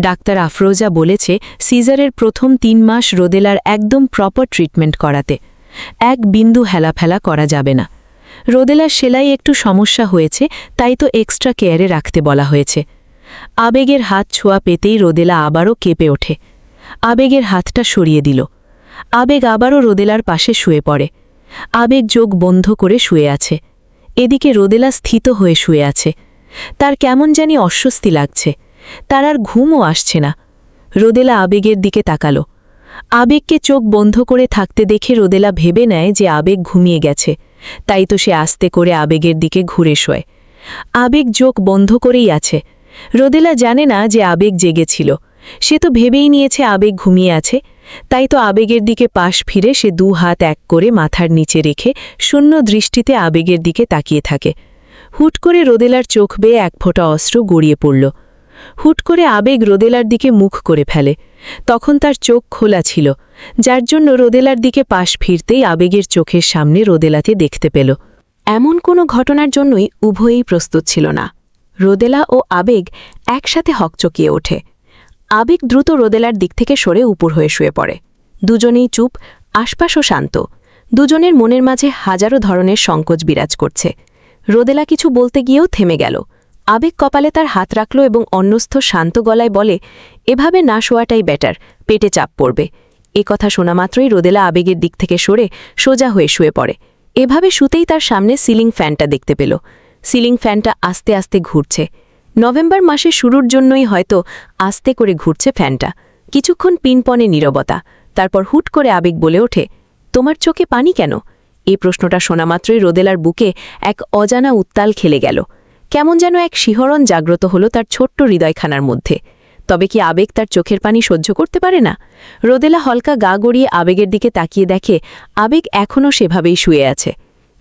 ডাক্তার আফরোজা বলেছে সিজারের প্রথম 3 মাস রোদেলার একদম প্রপার ট্রিটমেন্ট করাতে। এক বিন্দু হেলাফেলা করা যাবে না। রোদেলার সেলাই একটু সমস্যা হয়েছে, তাই তো এক্সট্রা কেয়ারে রাখতে বলা হয়েছে। আবেগের হাত ছোঁয়া পেতেই রোদেলা আবারও কেঁপে ওঠে। আবেগের হাতটা সরিয়ে দিল। আবেগ আবারও রোদেলার পাশে শুয়ে পড়ে। আবেগ চোখ বন্ধ করে শুয়ে আছে। এদিকে রোদেলা স্থিত হয়ে শুয়ে আছে। তার কেমন জানি অস্বস্তি লাগছে। তার আর ঘুমও আসছে না। রোদেলা আবেগের দিকে তাকালো। আবেগকে চোখ বন্ধ করে থাকতে দেখে রোদেলা ভেবে নেয় যে আবেগ ঘুমিয়ে গেছে, তাই তো সে আস্তে করে আবেগের দিকে ঘুরে শোয়। আবেগ চোখ বন্ধ করেই আছে। রোদেলা জানে না যে আবেগ জেগেছিল। সে তো ভেবেই নিয়েছে আবেগ ঘুমিয়ে আছে, তাই তো আবেগের দিকে পাশ ফিরে সে 2 হাত এক করে মাথার নিচে রেখে শূন্য দৃষ্টিতে আবেগের দিকে তাকিয়ে থাকে। হুট করে রোদেলার চোখ বেয়ে এক ফোঁটা অস্ত্র গড়িয়ে পড়ল। হুট করে আবেগ রোদেলার দিকে মুখ করে ফেলে। তখন তার চোখ খোলা ছিল, যার জন্য রোদেলার দিকে পাশ ফিরতেই আবেগের চোখের সামনে রোদেলাকে দেখতে পেল। এমন কোনো ঘটনার জন্যই উভয়েই প্রস্তুত ছিল না। রোদেলা ও আবেগ একসাথে হকচকিয়ে ওঠে। আবেগ দ্রুত রোদেলার দিক থেকে সরে উপর হয়ে শুয়ে পড়ে। দুজনেই চুপ, আশপাশও শান্ত। দুজনের মনের মাঝে হাজারো ধরনের সংকোচ বিরাজ করছে। রোদেলা কিছু বলতে গিয়েও থেমে গেল। আবেগ কপালে তার হাত রাখল এবং অন্যস্থ শান্ত গলায় বলে, এভাবে না শোয়াটাই বেটার, পেটে চাপ পড়বে। এ কথা শোনা মাত্রই রোদেলা আবেগের দিক থেকে সরে সোজা হয়ে শুয়ে পড়ে। এভাবে শুতেই তার সামনে সিলিং ফ্যানটা দেখতে পেল। সিলিং ফ্যানটা আস্তে আস্তে ঘুরছে। নভেম্বর মাসের শুরুর জন্যই হয়তো আস্তে করে ঘুরছে ফ্যানটা। কিছুক্ষণ পিনপনে নীরবতা, তারপর হুট করে আবেগ বলে ওঠে, তোমার চোখে পানি কেন? এই প্রশ্নটা শোনা মাত্রই রোদেলার বুকে এক অজানা উত্তাল খেলে গেল। কেমন যেন এক শিহরণ জাগ্রত হলো তার ছোট্ট হৃদয়খানার মধ্যে। তবে কি আবেগ তার চোখের পানি সহ্য করতে পারে না? রোদেলা হালকা গা গড়িয়ে আবেগের দিকে তাকিয়ে দেখে আবেগ এখনও সেভাবেই শুয়ে আছে।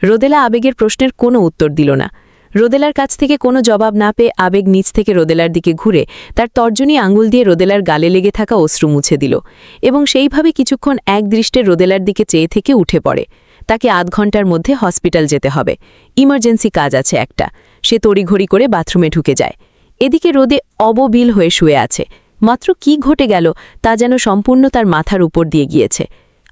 রোদেলা আবেগের প্রশ্নের কোনো উত্তর দিল না। রোদেলার কাছ থেকে কোনো জবাব না পেয়ে আবেগ নিচ থেকে রোদেলার দিকে ঘুরে তার তর্জনী আঙুল দিয়ে রোদেলার গালে লেগে থাকা অশ্রু মুছে দিল এবং সেইভাবে কিছুক্ষণ একদৃষ্টে রোদেলার দিকে চেয়ে থেকে উঠে পড়ে। তাকে আধ ঘন্টার মধ্যে হসপিটাল যেতে হবে, ইমার্জেন্সি কাজ আছে একটা। সে তড়িঘড়ি করে বাথরুমে ঢুকে যায়। এদিকে রোদে অববিল হয়ে শুয়ে আছে। মাত্র কি ঘটে গেল তা যেন সম্পূর্ণ তার মাথার উপর দিয়ে গিয়েছে।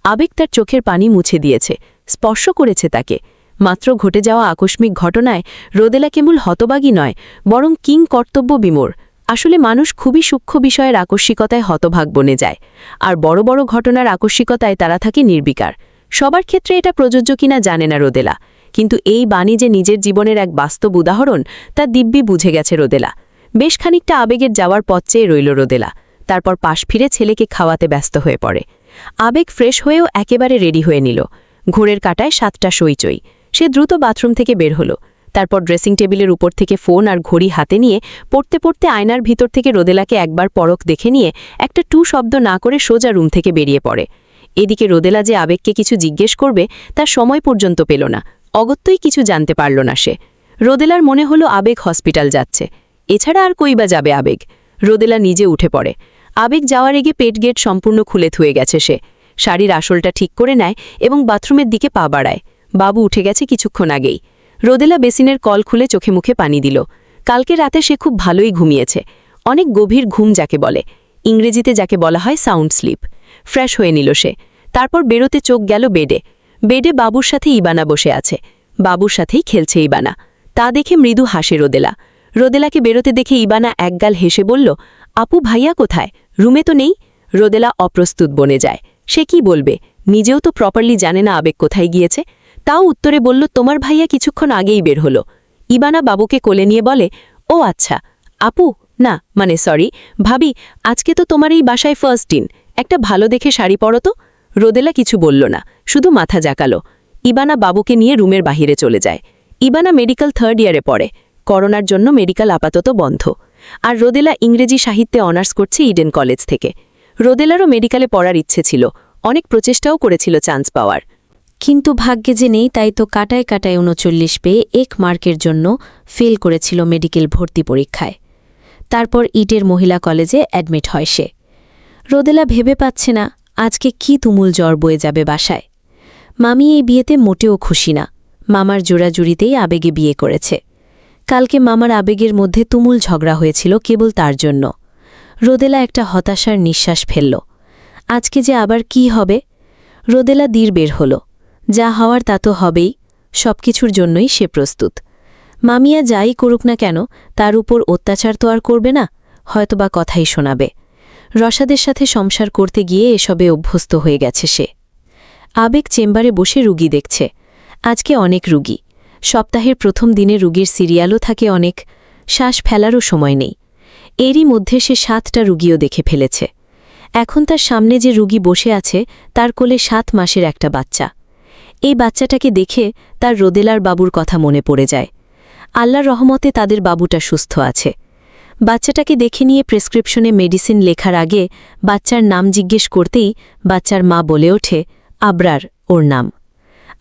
আবেগ তার চোখের পানি মুছে দিয়েছে, স্পর্শ করেছে তাকে। মাত্র ঘটে যাওয়া আকস্মিক ঘটনায় রোদেলা কেবল হতবাগী নয়, বরং কিং কর্তব্য বিমূঢ়। আসলে মানুষ খুবই সূক্ষ্ম বিষয়ের আকস্মিকতায় হতভাগ বনে যায়, আর বড় বড় ঘটনার আকস্মিকতায় তারা থাকে নির্বিকার। সবার ক্ষেত্রে এটা প্রযোজ্য কিনা জানে না রোদেলা, কিন্তু এই বাণী যে নিজের জীবনের এক বাস্তব উদাহরণ তা দিব্যি বুঝে গেছে রোদেলা। বেশ খানিকটা আবেগের যাওয়ার পথ চেয়ে রইল রোদেলা। তারপর পাশ ফিরে ছেলেকে খাওয়াতে ব্যস্ত হয়ে পড়ে। আবেগ ফ্রেশ হয়েও একেবারে রেডি হয়ে নিল। ঘোরের কাটায় 7টা সইচই। সে দ্রুত বাথরুম থেকে বের হলো। তারপর ড্রেসিং টেবিলের উপর থেকে ফোন আর ঘড়ি হাতে নিয়ে পড়তে পড়তে আয়নার ভিতর থেকে রোদেলাকে একবার পরখ দেখে নিয়ে একটা টু শব্দ না করে সোজা রুম থেকে বেরিয়ে পড়ে। এদিকে রোদেলা যে আবেগকে কিছু জিজ্ঞেস করবে তার সময় পর্যন্ত পেল না। অগত্যই কিছু জানতে পারল না সে। রোদেলার মনে হলো আবেগ হসপিটাল যাচ্ছে, এছাড়া আর কইবা যাবে আবেগ। রোদেলা নিজে উঠে পড়ে। আবেগ যাওয়ার আগে পেট গেট সম্পূর্ণ খুলে থুয়ে গেছে সে। শাড়ির আসলটা ঠিক করে নেয় এবং বাথরুমের দিকে পা বাড়ায়। বাবু উঠে গেছে কিছুক্ষণ আগেই। রোদেলা বেসিনের কল খুলে চোখে মুখে পানি দিল। কালকে রাতে সে খুব ভালোই ঘুমিয়েছে, অনেক গভীর ঘুম যাকে বলে, ইংরেজিতে যাকে বলা হয় সাউন্ড স্লিপ। ফ্রেশ হয়ে নিল সে। তারপর বেরোতে চোখ গেল বেডে। বেডে বাবুর সাথে ইবানা বসে আছে। বাবুর সাথেই খেলছে ইবানা। তা দেখে মৃদু হাসে রোদেলা। রোদেলাকে বেরোতে দেখে ইবানা একগাল হেসে বলল, আপু ভাইয়া কোথায়? রুমে তো নেই। রোদেলা অপ্রস্তুত বনে যায়। সে কি বলবে? নিজেও তো প্রপারলি জানে না আবেগ কোথায় গিয়েছে। তাও উত্তরে বলল, তোমার ভাইয়া কিছুক্ষণ আগেই বের হলো। ইবানা বাবুকে কোলে নিয়ে বলে, ও আচ্ছা আপু, না মানে সরি ভাবি, আজকে তো তোমার এই বাসায় ফার্স্ট দিন, একটা ভালো দেখে শাড়ি পরো তো। রোদেলা কিছু বলল না, শুধু মাথা জাকালো। ইবানা বাবুকে নিয়ে রুমের বাহিরে চলে যায়। ইবানা মেডিকেল 3rd ইয়ারে পড়ে। করোনার জন্য মেডিকেল আপাতত বন্ধ। আর রোদেলা ইংরেজি সাহিত্যে অনার্স করছে ইডেন কলেজ থেকে। রোদেলারও মেডিকেলে পড়ার ইচ্ছে ছিল, অনেক প্রচেষ্টাও করেছিল চান্স পাওয়ার, কিন্তু ভাগ্যে যে নেই, তাই তো কাটায় কাটায় 39 পেয়ে 1 মার্কের জন্য ফেল করেছিল মেডিকেল ভর্তি পরীক্ষায়। তারপর ইটের মহিলা কলেজে অ্যাডমিট হয় সে। রোদেলা ভেবে পাচ্ছে না আজকে কি তুমুল জ্বর বয়ে যাবে বাসায়। মামি এই বিয়েতে মোটেও খুশি না। মামার জোড়াজুড়িতেই আবেগে বিয়ে করেছে। কালকে মামার আবেগের মধ্যে তুমুল ঝগড়া হয়েছিল কেবল তার জন্য। রোদেলা একটা হতাশার নিঃশ্বাস ফেলল। আজকে যে আবার কি হবে? রোদেলা দীর বের হল। যা হওয়ার তা তো হবেই, সবকিছুর জন্যই সে প্রস্তুত। মামিয়া যাই করুক না কেন, তার উপর অত্যাচার তো আর করবে না, হয়তোবা কথাই শোনাবে। রসাদের সাথে সংসার করতে গিয়ে এসবে অভ্যস্ত হয়ে গেছে সে। আবেগ চেম্বারে বসে রুগী দেখছে। আজকে অনেক রুগী। সপ্তাহের প্রথম দিনে রুগীর সিরিয়ালও থাকে অনেক, শ্বাস ফেলারও সময় নেই। এরই মধ্যে সে 7টা রুগীও দেখে ফেলেছে। এখন তার সামনে যে রুগী বসে আছে তার কোলে 7 মাসের একটা বাচ্চা। এই বাচ্চাটাকে দেখে তার রোদেলার বাবুর কথা মনে পড়ে যায়। আল্লাহর রহমতে তাদের বাবুটা সুস্থ আছে। বাচ্চাটাকে দেখে নিয়ে প্রেসক্রিপশনে মেডিসিন লেখার আগে বাচ্চার নাম জিজ্ঞেস করতেই বাচ্চার মা বলে ওঠে, আবরার ওর নাম।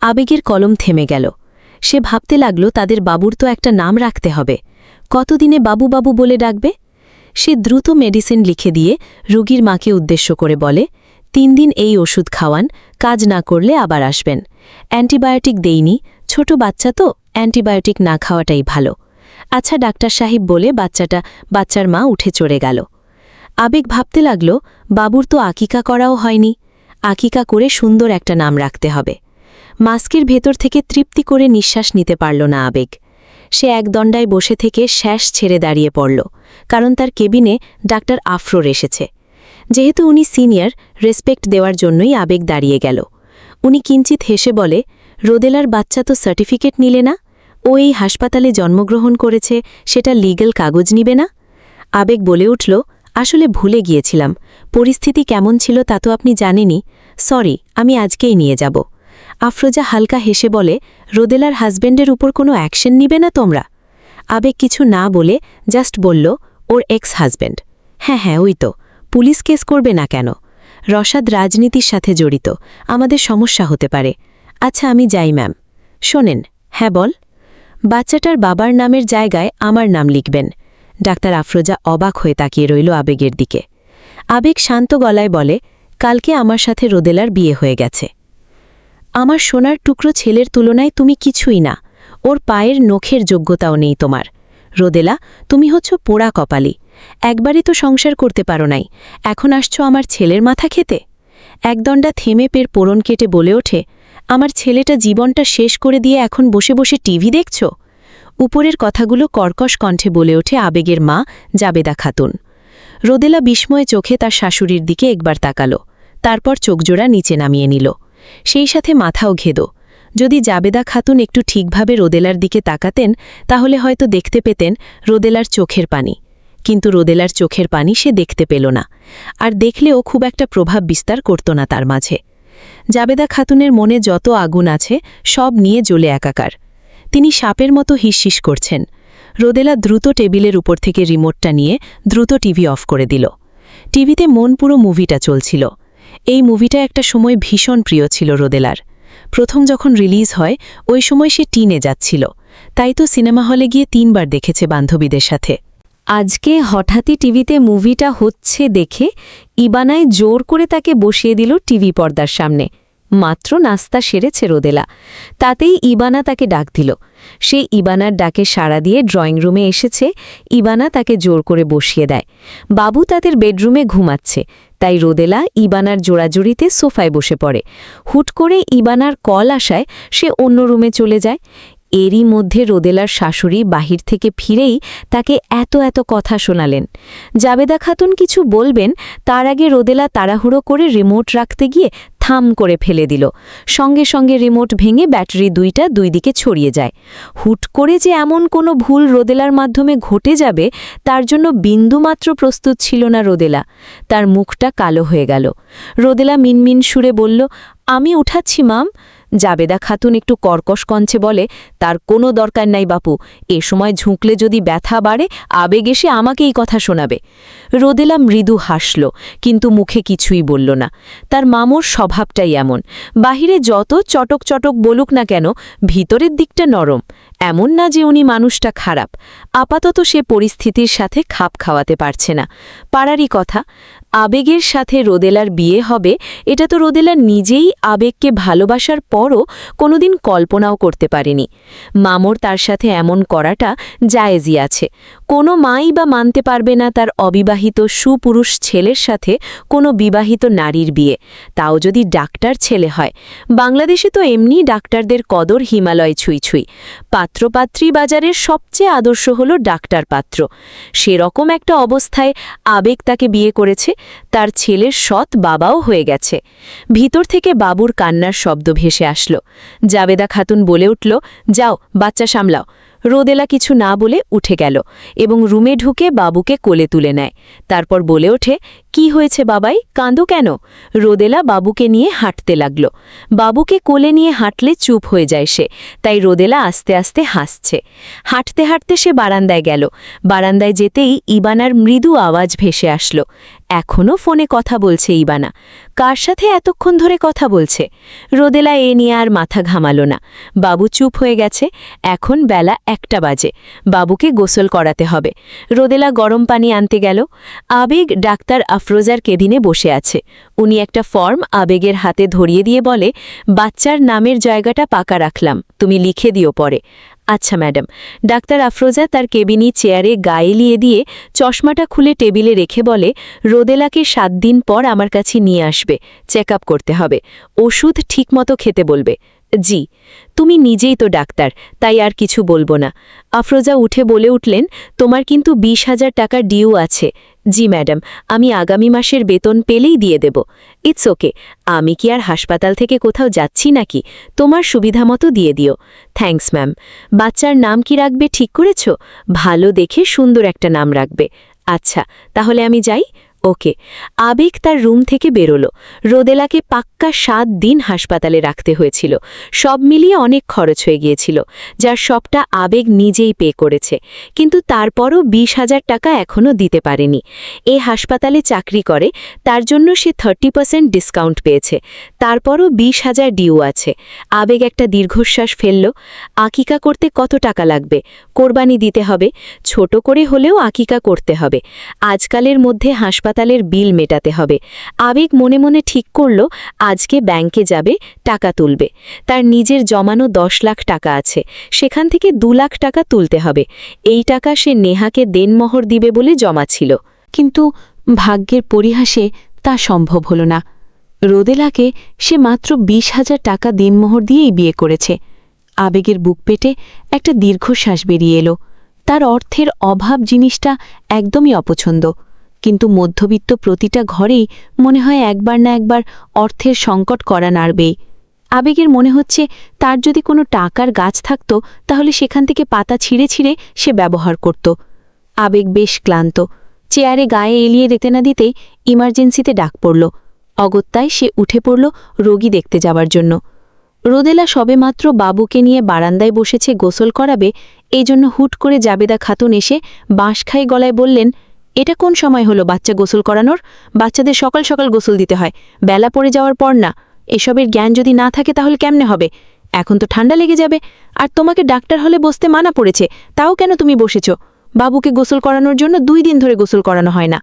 আবেগের কলম থেমে গেল। সে ভাবতে লাগল তাদের বাবুর তো একটা নাম রাখতে হবে। কতদিনে বাবু বাবু বলে ডাকবে? সে দ্রুত মেডিসিন লিখে দিয়ে রোগীর মাকে উদ্দেশ্য করে বলে, 3 দিন এই ওষুধ খাওয়ান, কাজ না করলে আবার আসবেন। অ্যান্টিবায়োটিক দেইনি, ছোট বাচ্চা তো, অ্যান্টিবায়োটিক না খাওয়াটাই ভালো। আচ্ছা ডাক্তার সাহেব বলে বাচ্চার মা উঠে চড়ে গেল। আবেগ ভাবতে লাগল, বাবুর তো আকিকা করাও হয়নি। আকিকা করে সুন্দর একটা নাম রাখতে হবে। মাস্কের ভেতর থেকে তৃপ্তি করে নিঃশ্বাস নিতে পারল না আবেগ। সে এক দণ্ডায় বসে থেকে শ্বাস ছেড়ে দাঁড়িয়ে পড়ল, কারণ তার কেবিনে ডাক্তার আফরোর এসেছে। যেহেতু উনি সিনিয়র, রেসপেক্ট দেওয়ার জন্যই আবেগ দাঁড়িয়ে গেল। উনি কিঞ্চিত হেসে বলে, রোদেলার বাচ্চা তো সার্টিফিকেট নিলে না? ও এই হাসপাতালে জন্মগ্রহণ করেছে, সেটা লিগ্যাল কাগজ নিবে না? আবেগ বলে উঠল, আসলে ভুলে গিয়েছিলাম, পরিস্থিতি কেমন ছিল তা তো আপনি জানেনই। সরি, আমি আজকেই নিয়ে যাব। আফরোজা হালকা হেসে বলে, রোদেলার হাজব্যান্ডের উপর কোনো অ্যাকশন নিবে না তোমরা? আবেগ কিছু না বলে জাস্ট বলল, ওর এক্স হাজব্যান্ড। হ্যাঁ, ওই তো। পুলিশ কেস করবে না কেন? রসাদ রাজনীতির সাথে জড়িত, আমাদের সমস্যা হতে পারে। আচ্ছা, আমি যাই ম্যাম। শোনেন। হ্যাঁ, বল। বাচ্চাটার বাবার নামের জায়গায় আমার নাম লিখবেন। ডাক্তার আফরোজা অবাক হয়ে তাকিয়ে রইল আবেগের দিকে। আবেগ শান্ত গলায় বলে, কালকে আমার সাথে রোদেলার বিয়ে হয়ে গেছে। আমার সোনার টুকরো ছেলের তুলনায় তুমি কিছুই না। ওর পায়ের নখের যোগ্যতাও নেই তোমার। রোদেলা, তুমি হচ্ছ পোড়া কপালি। একবারই তো সংসার করতে পারো নাই, এখন আসছো আমার ছেলের মাথা খেতে? একদণ্ডা থেমে পের পোড়ন কেটে বলে ওঠে, আমার ছেলেটা জীবনটা শেষ করে দিয়ে এখন বসে বসে টিভি দেখছ? উপরের কথাগুলো কর্কশ কণ্ঠে বলে ওঠে আবেগের মা জাবেদা খাতুন। রোদেলা বিস্ময়ে চোখে তার শাশুড়ির দিকে একবার তাকালো, তারপর চোখজোড়া নিচে নামিয়ে নিল, সেই সাথে মাথাও ঘেদো। যদি জাবেদা খাতুন একটু ঠিকভাবে রোদেলার দিকে তাকাতেন তাহলে হয়তো দেখতে পেতেন রোদেলার চোখের পানি, কিন্তু রোদেলার চোখের পানি সে দেখতে পেল না, আর দেখলেও খুব একটা প্রভাব বিস্তার করত না তার মাঝে। জাবেদা খাতুনের মনে যত আগুন আছে সব নিয়ে জ্বলে একাকার। তিনি সাপের মতো হিসহিস করছেন। রোদেলা দ্রুত টেবিলের উপর থেকে রিমোটটা নিয়ে দ্রুত টিভি অফ করে দিল। টিভিতে মন পুরো মুভিটা চলছিল। এই মুভিটা একটা সময় ভীষণ প্রিয় ছিল রোদেলার। প্রথম যখন রিলিজ হয় ওই সময় সে টিনে যাচ্ছিল, তাই তো সিনেমা হলে গিয়ে 3 বার দেখেছে বান্ধবীদের সাথে। আজকে হঠাৎই টিভিতে মুভিটা হচ্ছে দেখে ইবানায় জোর করে তাকে বসিয়ে দিল টিভি পর্দার সামনে। মাত্র নাস্তা সেরেছে রোদেলা, তাতেই ইবানা তাকে ডাক দিল। সে ইবানার ডাকে সাড়া দিয়ে ড্রয়িং রুমে এসেছে। ইবানা তাকে জোর করে বসিয়ে দেয়। বাবু তাদের বেডরুমে ঘুমাচ্ছে, তাই রোদেলা ইবানার জোড়াজুড়িতে সোফায় বসে পড়ে। হুট করে ইবানার কল আসায় সে অন্য রুমে চলে যায়। এরই মধ্যে রোদেলার শাশুড়ি বাহির থেকে ফিরেই তাকে এত কথা শোনালেন। জাবেদা খাতুন কিছু বলবেন তার আগে রোদেলা তাড়াহুড়ো করে রিমোট রাখতে গিয়ে থাম করে ফেলে দিল। সঙ্গে সঙ্গে রিমোট ভেঙে ব্যাটারি 2টা 2 দিকে ছড়িয়ে যায়। হুট করে যে এমন কোনো ভুল রোদেলার মাধ্যমে ঘটে যাবে তার জন্য বিন্দুমাত্র প্রস্তুত ছিল না রোদেলা। তার মুখটা কালো হয়ে গেল। রোদেলা মিনমিন সুরে বলল, আমি উঠাচ্ছি মাম। জাবেদা খাতুন একটু কর্কশ কণ্ঠে বলে, তার কোনো দরকার নাই বাপু, এ সময় ঝুঁকলে যদি ব্যথা বাড়ে আবেগ এসে আমাকেই কথা শোনাবে। রোদেলা মৃদু হাসল, কিন্তু মুখে কিছুই বলল না। তার মামুর স্বভাবটাই এমন, বাহিরে যত চটক চটক বলুক না কেন ভিতরের দিকটা নরম। এমন না যে উনি মানুষটা খারাপ, আপাতত সে পরিস্থিতির সাথে খাপ খাওয়াতে পারছে না। পারারই কথা, আবেগের সাথে রোদেলার বিয়ে হবে এটা তো রোদেলা নিজেই আবেগকে ভালোবাসার পরও কোনোদিন কল্পনাও করতে পারেনি। মামর তার সাথে এমন করাটা জায়েজই আছে। কোনো মাই বা মানতে পারবে না তার অবিবাহিত সুপুরুষ ছেলের সাথে কোনো বিবাহিত নারীর বিয়ে, তাও যদি ডাক্তার ছেলে হয়। বাংলাদেশে তো এমনি ডাক্তারদের কদর হিমালয় ছুঁই। পাত্রপাত্রী বাজারের সবচেয়ে আদর্শ হল ডাক্তার পাত্র। সেরকম একটা অবস্থায় আবেগ তাকে বিয়ে করেছে, তার ছেলের সৎ বাবাও হয়ে গেছে। ভিতর থেকে বাবুর কান্নার শব্দ ভেসে আসলো। জাবেদা খাতুন বলে উঠল, যাও বাচ্চা সামলাও। রোদেলা কিছু না বলে উঠে গেল এবং রুমে ঢুকে বাবুকে কোলে তুলে নেয়। তারপর বলে ওঠে, কি হয়েছে বাবাই, কাঁদো কেন? রোদেলা বাবুকে নিয়ে হাঁটতে লাগল। বাবুকে কোলে নিয়ে হাঁটলে চুপ হয়ে যায় সে, তাই রোদেলা আস্তে আস্তে হাসছে। হাঁটতে হাঁটতে সে বারান্দায় গেল। বারান্দায় যেতেই ইবানার মৃদু আওয়াজ ভেসে আসলো। এখনও ফোনে কথা বলছে ইবানা। কার সাথে এতক্ষণ ধরে কথা বলছে? রোদেলা এ নিয়ে আর মাথা ঘামালো না। বাবু চুপ হয়ে গেছে। এখন বেলা 1টা বাজে। বাবুকে গোসল করাতে হবে। রোদেলা গরম পানি আনতে গেল। আবেগ ডাক্তার আফরোজার কেবিনে বসে আছে। উনি একটা ফর্ম আবেগের হাতে ধরিয়ে দিয়ে বলে, বাচ্চার নামের জায়গাটা পাকা রাখলাম, তুমি লিখে দিও পরে। আচ্ছা ম্যাডাম। ডাক্তার আফরোজা তার কেবিনি চেয়ারে গায়ে লিয়ে দিয়ে চশমাটা খুলে টেবিলে রেখে বলে, রোদেলাকে 7 দিন পর আমার কাছে নিয়ে আসবে, চেক আপ করতে হবে, ওষুধ ঠিকমতো খেতে বলবে। জি, তুমি নিজেই তো ডাক্তার, তাই আর কিছু বলবো না। আফরোজা উঠে বলে উঠলেন, তোমার কিন্তু 20,000 টাকা ডিউ আছে। জি ম্যাডাম, আমি আগামী মাসের বেতন পেলেই দিয়ে দেব। ইটস ওকে, আমি কি আর হাসপাতাল থেকে কোথাও যাচ্ছি নাকি? তোমার সুবিধা মতো দিয়ে দিও। Thanks ma'am. বাচ্চার নাম কি রাখবে ঠিক করেছ? ভালো দেখে সুন্দর একটা নাম রাখবে। আচ্ছা, তাহলে আমি যাই। ওকে। আবেগ তার রুম থেকে বেরোলো। রোদেলাকে পাক্কা 7 দিন হাসপাতালে রাখতে হয়েছিল। সব মিলিয়ে অনেক খরচ হয়ে গিয়েছিল, যার সবটা আবেগ নিজেই পে করেছে। কিন্তু তারপরও 20,000 টাকা এখনও দিতে পারেনি। এ হাসপাতালে চাকরি করে, তার জন্য সে 30% ডিসকাউন্ট পেয়েছে। তারপরও 20,000 ডিউ আছে। আবেগ একটা দীর্ঘশ্বাস ফেলল। আকিকা করতে কত টাকা লাগবে? কোরবানি দিতে হবে, ছোট করে হলেও আকিকা করতে হবে। আজকালের মধ্যে হাসপাতালের বিল মেটাতে হবে। আবেগ মনে মনে ঠিক করল আজকে ব্যাংকে যাবে, টাকা তুলবে। তার নিজের জমানো 10 লাখ টাকা আছে, সেখান থেকে 2 লাখ টাকা তুলতে হবে। এই টাকা সে নেহাকে দেনমোহর দিবে বলে জমা ছিল। কিন্তু ভাগ্যের পরিহাসে তা সম্ভব হল না। রোদেলাকে সে মাত্র 20,000 টাকা দিনমোহর দিয়েই বিয়ে করেছে। আবেগের বুক পেটে একটা দীর্ঘশ্বাস বেরিয়ে এলো। তার অর্থের অভাব জিনিসটা একদমই অপছন্দ, কিন্তু মধ্যবিত্ত প্রতিটা ঘরেই মনে হয় একবার না একবার অর্থের সংকট করা নাড়বেই। আবেগের মনে হচ্ছে তার যদি কোনো টাকার গাছ থাকত তাহলে সেখান থেকে পাতা ছিঁড়ে ছিঁড়ে সে ব্যবহার করত। আবেগ বেশ ক্লান্ত, চেয়ারে গায়ে এলিয়ে দিতে না দিতেই ইমার্জেন্সিতে ডাক পড়ল। অগত্যায় সে উঠে পড়ল রোগী দেখতে যাওয়ার জন্য। রোদেলা সবেমাত্র বাবুকে নিয়ে বারান্দায় বসেছে গোসল করাবে, এই জন্য হুট করে জাবেদা খাতুন এসে বাঁশখাই গলায় বললেন, এটা কোন সময় হলো বাচ্চা গোসল করানোর? বাচ্চাদের সকাল সকাল গোসল দিতে হয়, বেলা পড়ে যাওয়ার পর না। এসবের জ্ঞান যদি না থাকে তাহলে কেমনে হবে? এখন তো ঠান্ডা লেগে যাবে, আর তোমাকে ডাক্তার হলে বসতে মানা পড়েছে, তাও কেন তুমি বসেছ? বাবুকে গোসল করানোর জন্য 2 দিন ধরে গোসল করানো হয় না।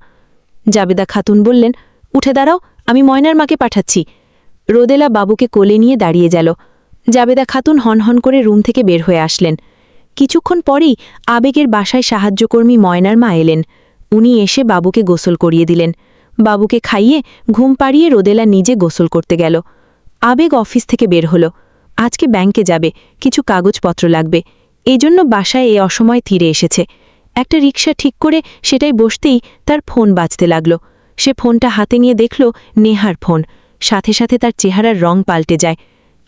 জাবেদা খাতুন বললেন, উঠে দাঁড়াও, আমি ময়নার মাকে পাঠাচ্ছি। রোদেলা বাবুকে কোলে নিয়ে দাঁড়িয়ে গেল। জাবেদা খাতুন হনহন করে রুম থেকে বের হয়ে আসলেন। কিছুক্ষণ পরেই আবেগের বাসায় সাহায্যকর্মী ময়নার মা এলেন। উনি এসে বাবুকে গোসল করিয়ে দিলেন। বাবুকে খাইয়ে ঘুম পাড়িয়ে রোদেলা নিজে গোসল করতে গেল। আবেগ অফিস থেকে বের হলো। আজকে ব্যাংকে যাবে, কিছু কাগজপত্র লাগবে, এই জন্য বাসায় এ অসময় ফিরে এসেছে। একটা রিকশা ঠিক করে সেটাই বসতেই তার ফোন বাজতে লাগল। সে ফোনটা হাতে নিয়ে দেখল নেহার ফোন। সাথে সাথে তার চেহারার রং পাল্টে যায়।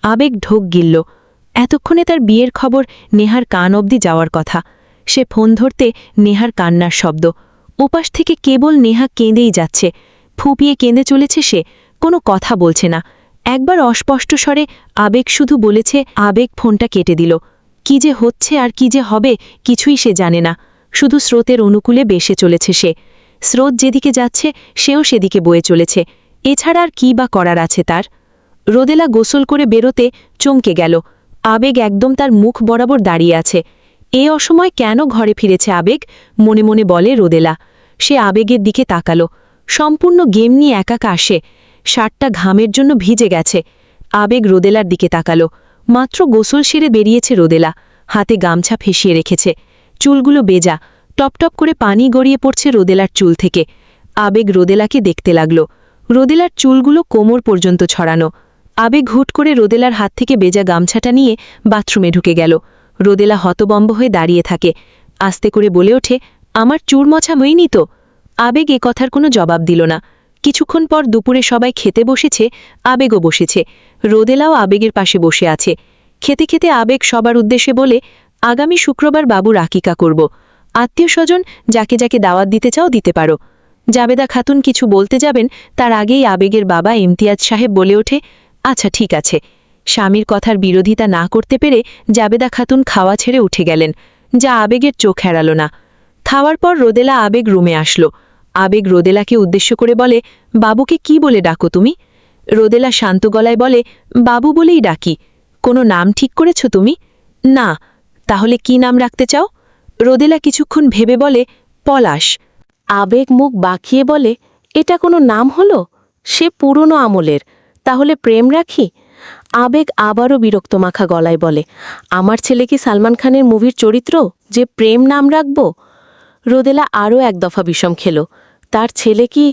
আবেগ ঢোক গিলল। এতক্ষণে তার বিয়ের খবর নেহার কান অবধি যাওয়ার কথা। সে ফোন ধরতে নেহার কান্নার শব্দ। ওপাশ থেকে কেবল নেহা কেঁদেই যাচ্ছে, ফুপিয়ে কেঁদে চলেছে সে, কোনো কথা বলছে না। একবার অস্পষ্ট স্বরে আবেগ শুধু বলেছে, আবেগ ফোনটা কেটে দিল। কি যে হচ্ছে আর কি যে হবে কিছুই সে জানে না, শুধু স্রোতের অনুকূলে বেসে চলেছে সে। স্রোত যেদিকে যাচ্ছে সেও সেদিকে বয়ে চলেছে, এছাড়া আর কি বা করার আছে তার? রোদেলা গোসল করে বেরোতে চমকে গেল। আবেগ একদম তার মুখ বরাবর দাঁড়িয়ে আছে। এ অসময় কেন ঘরে ফিরেছে আবেগ? মনে মনে বলে রোদেলা। সে আবেগের দিকে তাকালো। সম্পূর্ণ গেম নিয়ে একাকা আসে, শার্টটা ঘামের জন্য ভিজে গেছে। আবেগ রোদেলার দিকে তাকালো। মাত্র গোসল সেরে বেরিয়েছে রোদেলা, হাতে গামছা ফেসিয়ে রেখেছে। চুলগুলো বেজা, টপটপ করে পানি গড়িয়ে পড়ছে রোদেলার চুল থেকে। আবেগ রোদেলাকে দেখতে লাগল। রোদেলার চুলগুলো কোমর পর্যন্ত ছড়ানো। আবেগ হুট করে রোদেলার হাত থেকে বেজা গামছাটা নিয়ে বাথরুমে ঢুকে গেল। রোদেলা হতবম্ব হয়ে দাঁড়িয়ে থাকে। আস্তে করে বলে ওঠে, আমার চুর মোছা হয়নি তো? আবেগ এ কথার কোনো জবাব দিল না। কিছুক্ষণ পর দুপুরে সবাই খেতে বসেছে, আবেগও বসেছে। রোদেলাও আবেগের পাশে বসে আছে। খেতে খেতে আবেগ সবার উদ্দেশ্যে বলে, আগামী শুক্রবার বাবুর আকিকা করব। আত্মীয় স্বজন যাকে যাকে দাওয়াত দিতে চাও দিতে পারো। জাবেদা খাতুন কিছু বলতে যাবেন, তার আগেই আবেগের বাবা ইমতিয়াজ সাহেব বলে ওঠে, আচ্ছা ঠিক আছে। স্বামীর কথার বিরোধিতা না করতে পেরে জাবেদা খাতুন খাওয়া ছেড়ে উঠে গেলেন, যা আবেগের চোখ এড়াল না। খাওয়ার পর রোদেলা আবেগ রুমে আসলো। আবেগ রোদেলাকে উদ্দেশ্য করে বলে, বাবুকে কি বলে ডাকো তুমি? রোদেলা শান্ত গলায় বলে, বাবু বলেই ডাকি। কোনো নাম ঠিক করেছ তুমি? না। তাহলে কি নাম রাখতে চাও? রোদেলা কিছুক্ষণ ভেবে বলে, পলাশ। আবেগ মুখ বাঁকিয়ে বলে, এটা কোনো নাম হলো? সে পুরনো আমলের, তাহলে প্রেম রাখি? আবেগ আবারও বিরক্তমাখা গলায় বলে, আমার ছেলে কি সালমান খানের মুভির চরিত্র যে প্রেম নাম রাখব? রোদেলা আরও এক দফা বিষম খেল। তার ছেলে কি?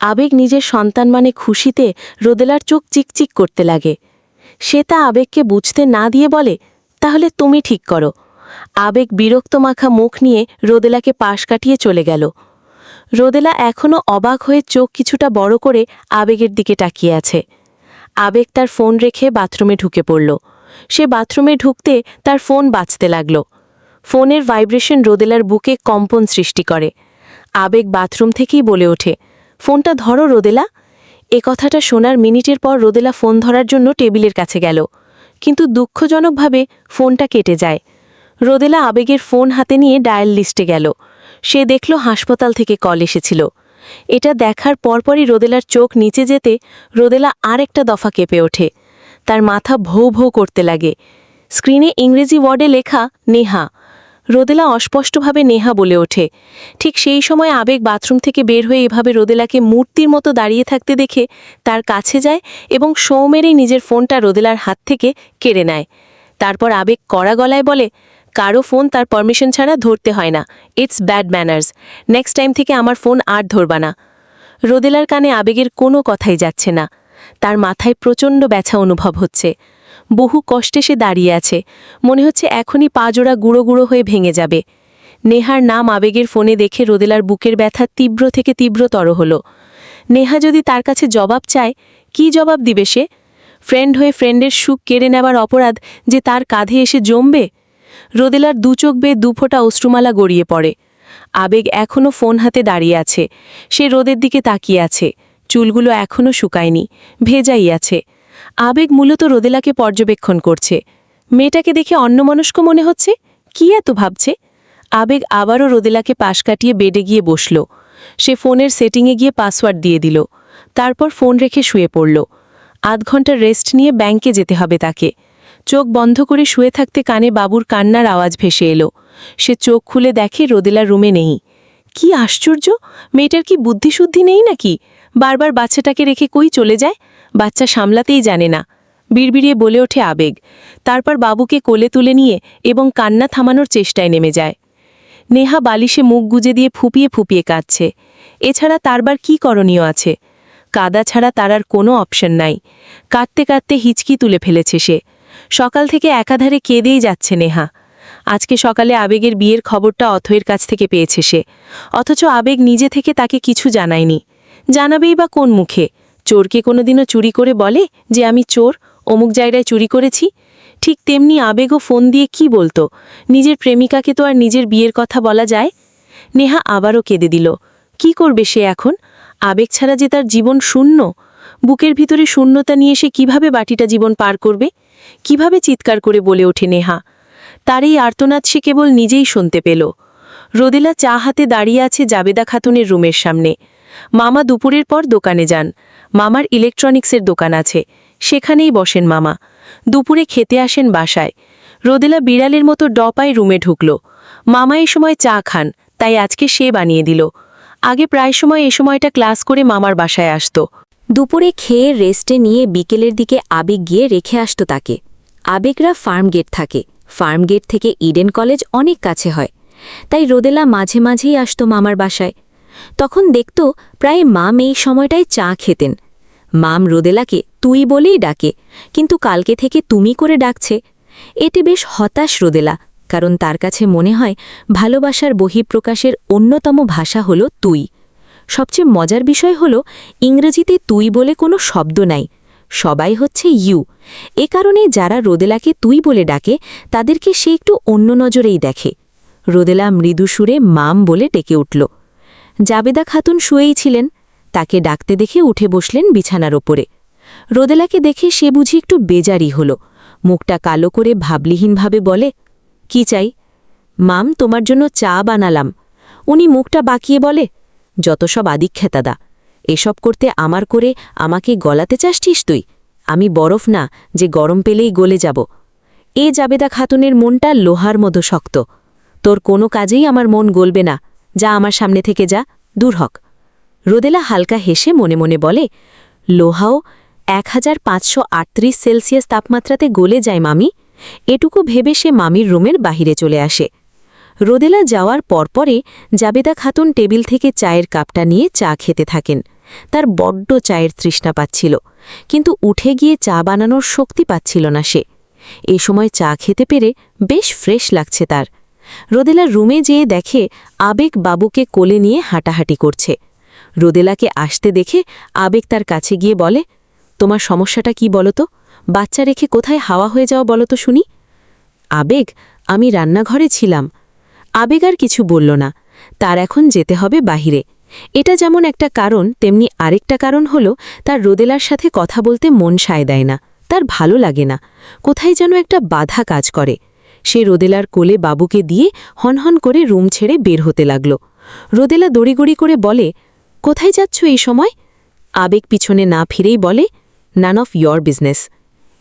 আবেগ নিজের সন্তান মানে খুশিতে রোদেলার চোখ চিকচিক করতে লাগে। সে তা আবেগকে বুঝতে না দিয়ে বলে, তাহলে তুমি ঠিক করো। আবেগ বিরক্ত মাখা মুখ নিয়ে রোদেলাকে পাশ কাটিয়ে চলে গেল। রোদেলা এখনও অবাক হয়ে চোখ কিছুটা বড় করে আবেগের দিকে তাকিয়ে আছে। আবেগ তার ফোন রেখে বাথরুমে ঢুকে পড়ল। সে বাথরুমে ঢুকতে তার ফোন বাজতে লাগল। ফোনের ভাইব্রেশন রোদেলার বুকে কম্পন সৃষ্টি করে। আবেগ বাথরুম থেকেই বলে ওঠে, ফোনটা ধরো রোদেলা। এ কথাটা শোনার মিনিটের পর রোদেলা ফোন ধরার জন্য টেবিলের কাছে গেল, কিন্তু দুঃখজনকভাবে ফোনটা কেটে যায়। রোদেলা আবেগের ফোন হাতে নিয়ে ডায়াল লিস্টে গেল। সে দেখল হাসপাতাল থেকে কল এসেছিল। এটা দেখার পরপরই রোদেলার চোখ নিচে যেতে রোদেলা আর একটা দফা কেঁপে ওঠে। তার মাথা ভৌ ভৌ করতে লাগে। স্ক্রিনে ইংরেজি ওয়ার্ডে লেখা নেহা। রোদেলা অস্পষ্টভাবে নেহা বলে ওঠে। ঠিক সেই সময় আবেগ বাথরুম থেকে বের হয়ে এভাবে রোদেলাকে মূর্তির মতো দাঁড়িয়ে থাকতে দেখে তার কাছে যায় এবং শো মেরেই নিজের ফোনটা রোদেলার হাত থেকে কেড়ে নেয়। তারপর আবেগ কড়া গলায় বলে, কারো ফোন তার পারমিশন ছাড়া ধরতে হয় না। It's bad manners. Next time থেকে আমার ফোন আর ধরবা না। রোদেলার কানে আবেগের কোনো কথাই যাচ্ছে না। তার মাথায় প্রচণ্ড ব্যথা অনুভব হচ্ছে। বহু কষ্টে সে দাঁড়িয়ে আছে। মনে হচ্ছে এখনই পা জোড়া গুঁড়ো গুঁড়ো হয়ে ভেঙে যাবে। নেহার নাম আবেগের ফোনে দেখে রোদেলার বুকের ব্যথা তীব্র থেকে তীব্রতর হল। নেহা যদি তার কাছে জবাব চায়, কি জবাব দিবে সে? ফ্রেন্ড হয়ে ফ্রেন্ডের সুখ কেড়ে নেবার অপরাধ যে তার কাঁধে এসে জমবে? রোদেলার দু চোখ বেয়ে দুফোঁটা অশ্রুমালা গড়িয়ে পড়ে। আবেগ এখনও ফোন হাতে দাঁড়িয়ে আছে। সে রোদের দিকে তাকিয়ে আছে। চুলগুলো এখনও শুকায়নি, ভেজাই আছে। আবেগ মূলত রোদেলাকে পর্যবেক্ষণ করছে। মেয়েটাকে দেখে অন্যমনস্ক মনে হচ্ছে। কি এত ভাবছে? আবেগ আবারও রোদেলাকে পাশ কাটিয়ে বেডে গিয়ে বসল। সে ফোনের সেটিংয়ে গিয়ে পাসওয়ার্ড দিয়ে দিল। তারপর ফোন রেখে শুয়ে পড়ল। আধ ঘন্টার রেস্ট নিয়ে ব্যাংকে যেতে হবে তাকে। চোখ বন্ধ করে শুয়ে থাকতে কানে বাবুর কান্নার আওয়াজ ভেসে এলো। সে চোখ খুলে দেখে রোদেলা রুমে নেই। কি আশ্চর্য! মেয়েটার কি বুদ্ধিশুদ্ধি নেই নাকি? বারবার বাচ্চাটাকে রেখে কই চলে যায়? বাচ্চা সামলাতেই জানে না, বিড়বিড়িয়ে বলে ওঠে আবেগ। তারপর বাবুকে কোলে তুলে নিয়ে এবং কান্না থামানোর চেষ্টায় নেমে যায়। নেহা বালিশে মুখ গুজে দিয়ে ফুপিয়ে ফুপিয়ে কাঁদছে। এছাড়া তারবার কি করণীয় আছে? কাদা ছাড়া তার আর কোনো অপশন নাই। কাঁদতে কাঁদতে হিচকি তুলে ফেলেছে সে। সকাল থেকে একাধারে কেঁদেই যাচ্ছে নেহা। আজকে সকালে আবেগের বিয়ের খবরটা অথয়ের কাছ থেকে পেয়েছে সে। অথচ আবেগ নিজে থেকে তাকে কিছু জানায়নি। জানাবেই বা কোন মুখে? চোরকে কোনোদিনও চুরি করে বলে যে আমি চোর, অমুক জায়গায় চুরি করেছি? ঠিক তেমনি আবেগও ফোন দিয়ে কি বলতো? নিজের প্রেমিকাকে তো আর নিজের বিয়ের কথা বলা যায়? নেহা আবারও কেঁদে দিল। কি করবে সে এখন? আবেগ ছাড়া যে তার জীবন শূন্য। বুকের ভিতরে শূন্যতা নিয়ে সে কিভাবে বাটিটা জীবন পার করবে? কিভাবে চিৎকার করে বলে ওঠে নেহা? তার এই আর্তনাদ সে কেবল নিজেই শুনতে পেল। রোদেলা চা হাতে দাঁড়িয়ে আছে জাবেদা খাতুনের রুমের সামনে। মামা দুপুরের পর দোকানে যান। মামার ইলেকট্রনিক্সের দোকান আছে, সেখানেই বসেন মামা। দুপুরে খেতে আসেন বাসায়। রোদেলা বিড়ালের মতো ডপায় রুমে ঢুকল। মামা এই সময় চা খান, তাই আজকে সে বানিয়ে দিল। আগে প্রায় সময় এ সময়টা ক্লাস করে মামার বাসায় আসত। দুপুরে খেয়ে রেস্টে নিয়ে বিকেলের দিকে আবেগ গিয়ে রেখে আসত তাকে। আবেগরা ফার্মগেট থাকে। ফার্মগেট থেকে ইডেন কলেজ অনেক কাছে হয়, তাই রোদেলা মাঝে মাঝেই আসত মামার বাসায়। তখন দেখত প্রায় মাম এই সময়টায় চা খেতেন। মাম রোদেলাকে তুই বলেই ডাকে, কিন্তু কালকে থেকে তুমি করে ডাকছে। এতে বেশ হতাশ রোদেলা, কারণ তার কাছে মনে হয় ভালোবাসার বহিঃপ্রকাশের অন্যতম ভাষা হল তুই। সবচেয়ে মজার বিষয় হল ইংরেজিতে তুই বলে কোনো শব্দ নাই, সবাই হচ্ছে ইউ। এ কারণে যারা রোদেলাকে তুই বলে ডাকে তাদেরকে সে একটু অন্য নজরেই দেখে। রোদেলা মৃদু সুরে মাম বলে ডেকে উঠল। জাবেদা খাতুন শুয়েই ছিলেন। তাকে ডাকতে দেখে উঠে বসলেন বিছানার ওপরে। রোদেলাকে দেখে সে বুঝি একটু বেজারি হল। মুখটা কালো করে ভাবলিহীনভাবে বলে, কি চাই? মাম, তোমার জন্য চা বানালাম। উনি মুখটা বাঁকিয়ে বলে, যত সব আদিক্ষেতাদা, এসব করতে আমার করে আমাকে গলাতে চাচ্ছিস তুই? আমি বরফ না যে গরম পেলেই গলে যাব। এ জাবেদা খাতুনের মনটা লোহার মতো শক্ত। তোর কোনো কাজেই আমার মন গলবে না, যা আমার সামনে থেকে যা, দূর হক। রোদেলা হালকা হেসে মনে মনে বলে, লোহাও 1538 সেলসিয়াস তাপমাত্রাতে গলে যায় মামি। এটুকু ভেবে সে মামির রুমের বাহিরে চলে আসে। রোদেলা যাওয়ার পরপরে জাবেদা খাতুন টেবিল থেকে চায়ের কাপটা নিয়ে চা খেতে থাকেন। তার বড্ড চায়ের তৃষ্ণা পাচ্ছিল, কিন্তু উঠে গিয়ে চা বানানোর শক্তি পাচ্ছিল না সে। এ সময় চা খেতে পেরে বেশ ফ্রেশ লাগছে তার। রোদেলার রুমে যেয়ে দেখে আবেগ বাবুকে কোলে নিয়ে হাঁটাহাঁটি করছে। রোদেলাকে আসতে দেখে আবেগ তার কাছে গিয়ে বলে, তোমার সমস্যাটা কি বলো তো? বাচ্চা রেখে কোথায় হাওয়া হয়ে যাও বলো তো শুনি। আবেগ, আমি রান্নাঘরে ছিলাম। আবেগ আর কিছু বলল না, তার এখন যেতে হবে বাহিরে। এটা যেমন একটা কারণ, তেমনি আরেকটা কারণ হলো তার রোদেলার সাথে কথা বলতে মন সায় দেয় না, তার ভালো লাগে না, কোথায় যেন একটা বাধা কাজ করে। সে রোদেলার কোলে বাবুকে দিয়ে হনহন করে রুম ছেড়ে বের হতে লাগল। রোদেলা দড়িগড়ি করে বলে, কোথায় যাচ্ছ এই সময়? আবেগ পিছনে না ফিরেই বলে, নান অফ ইয়র বিজনেস।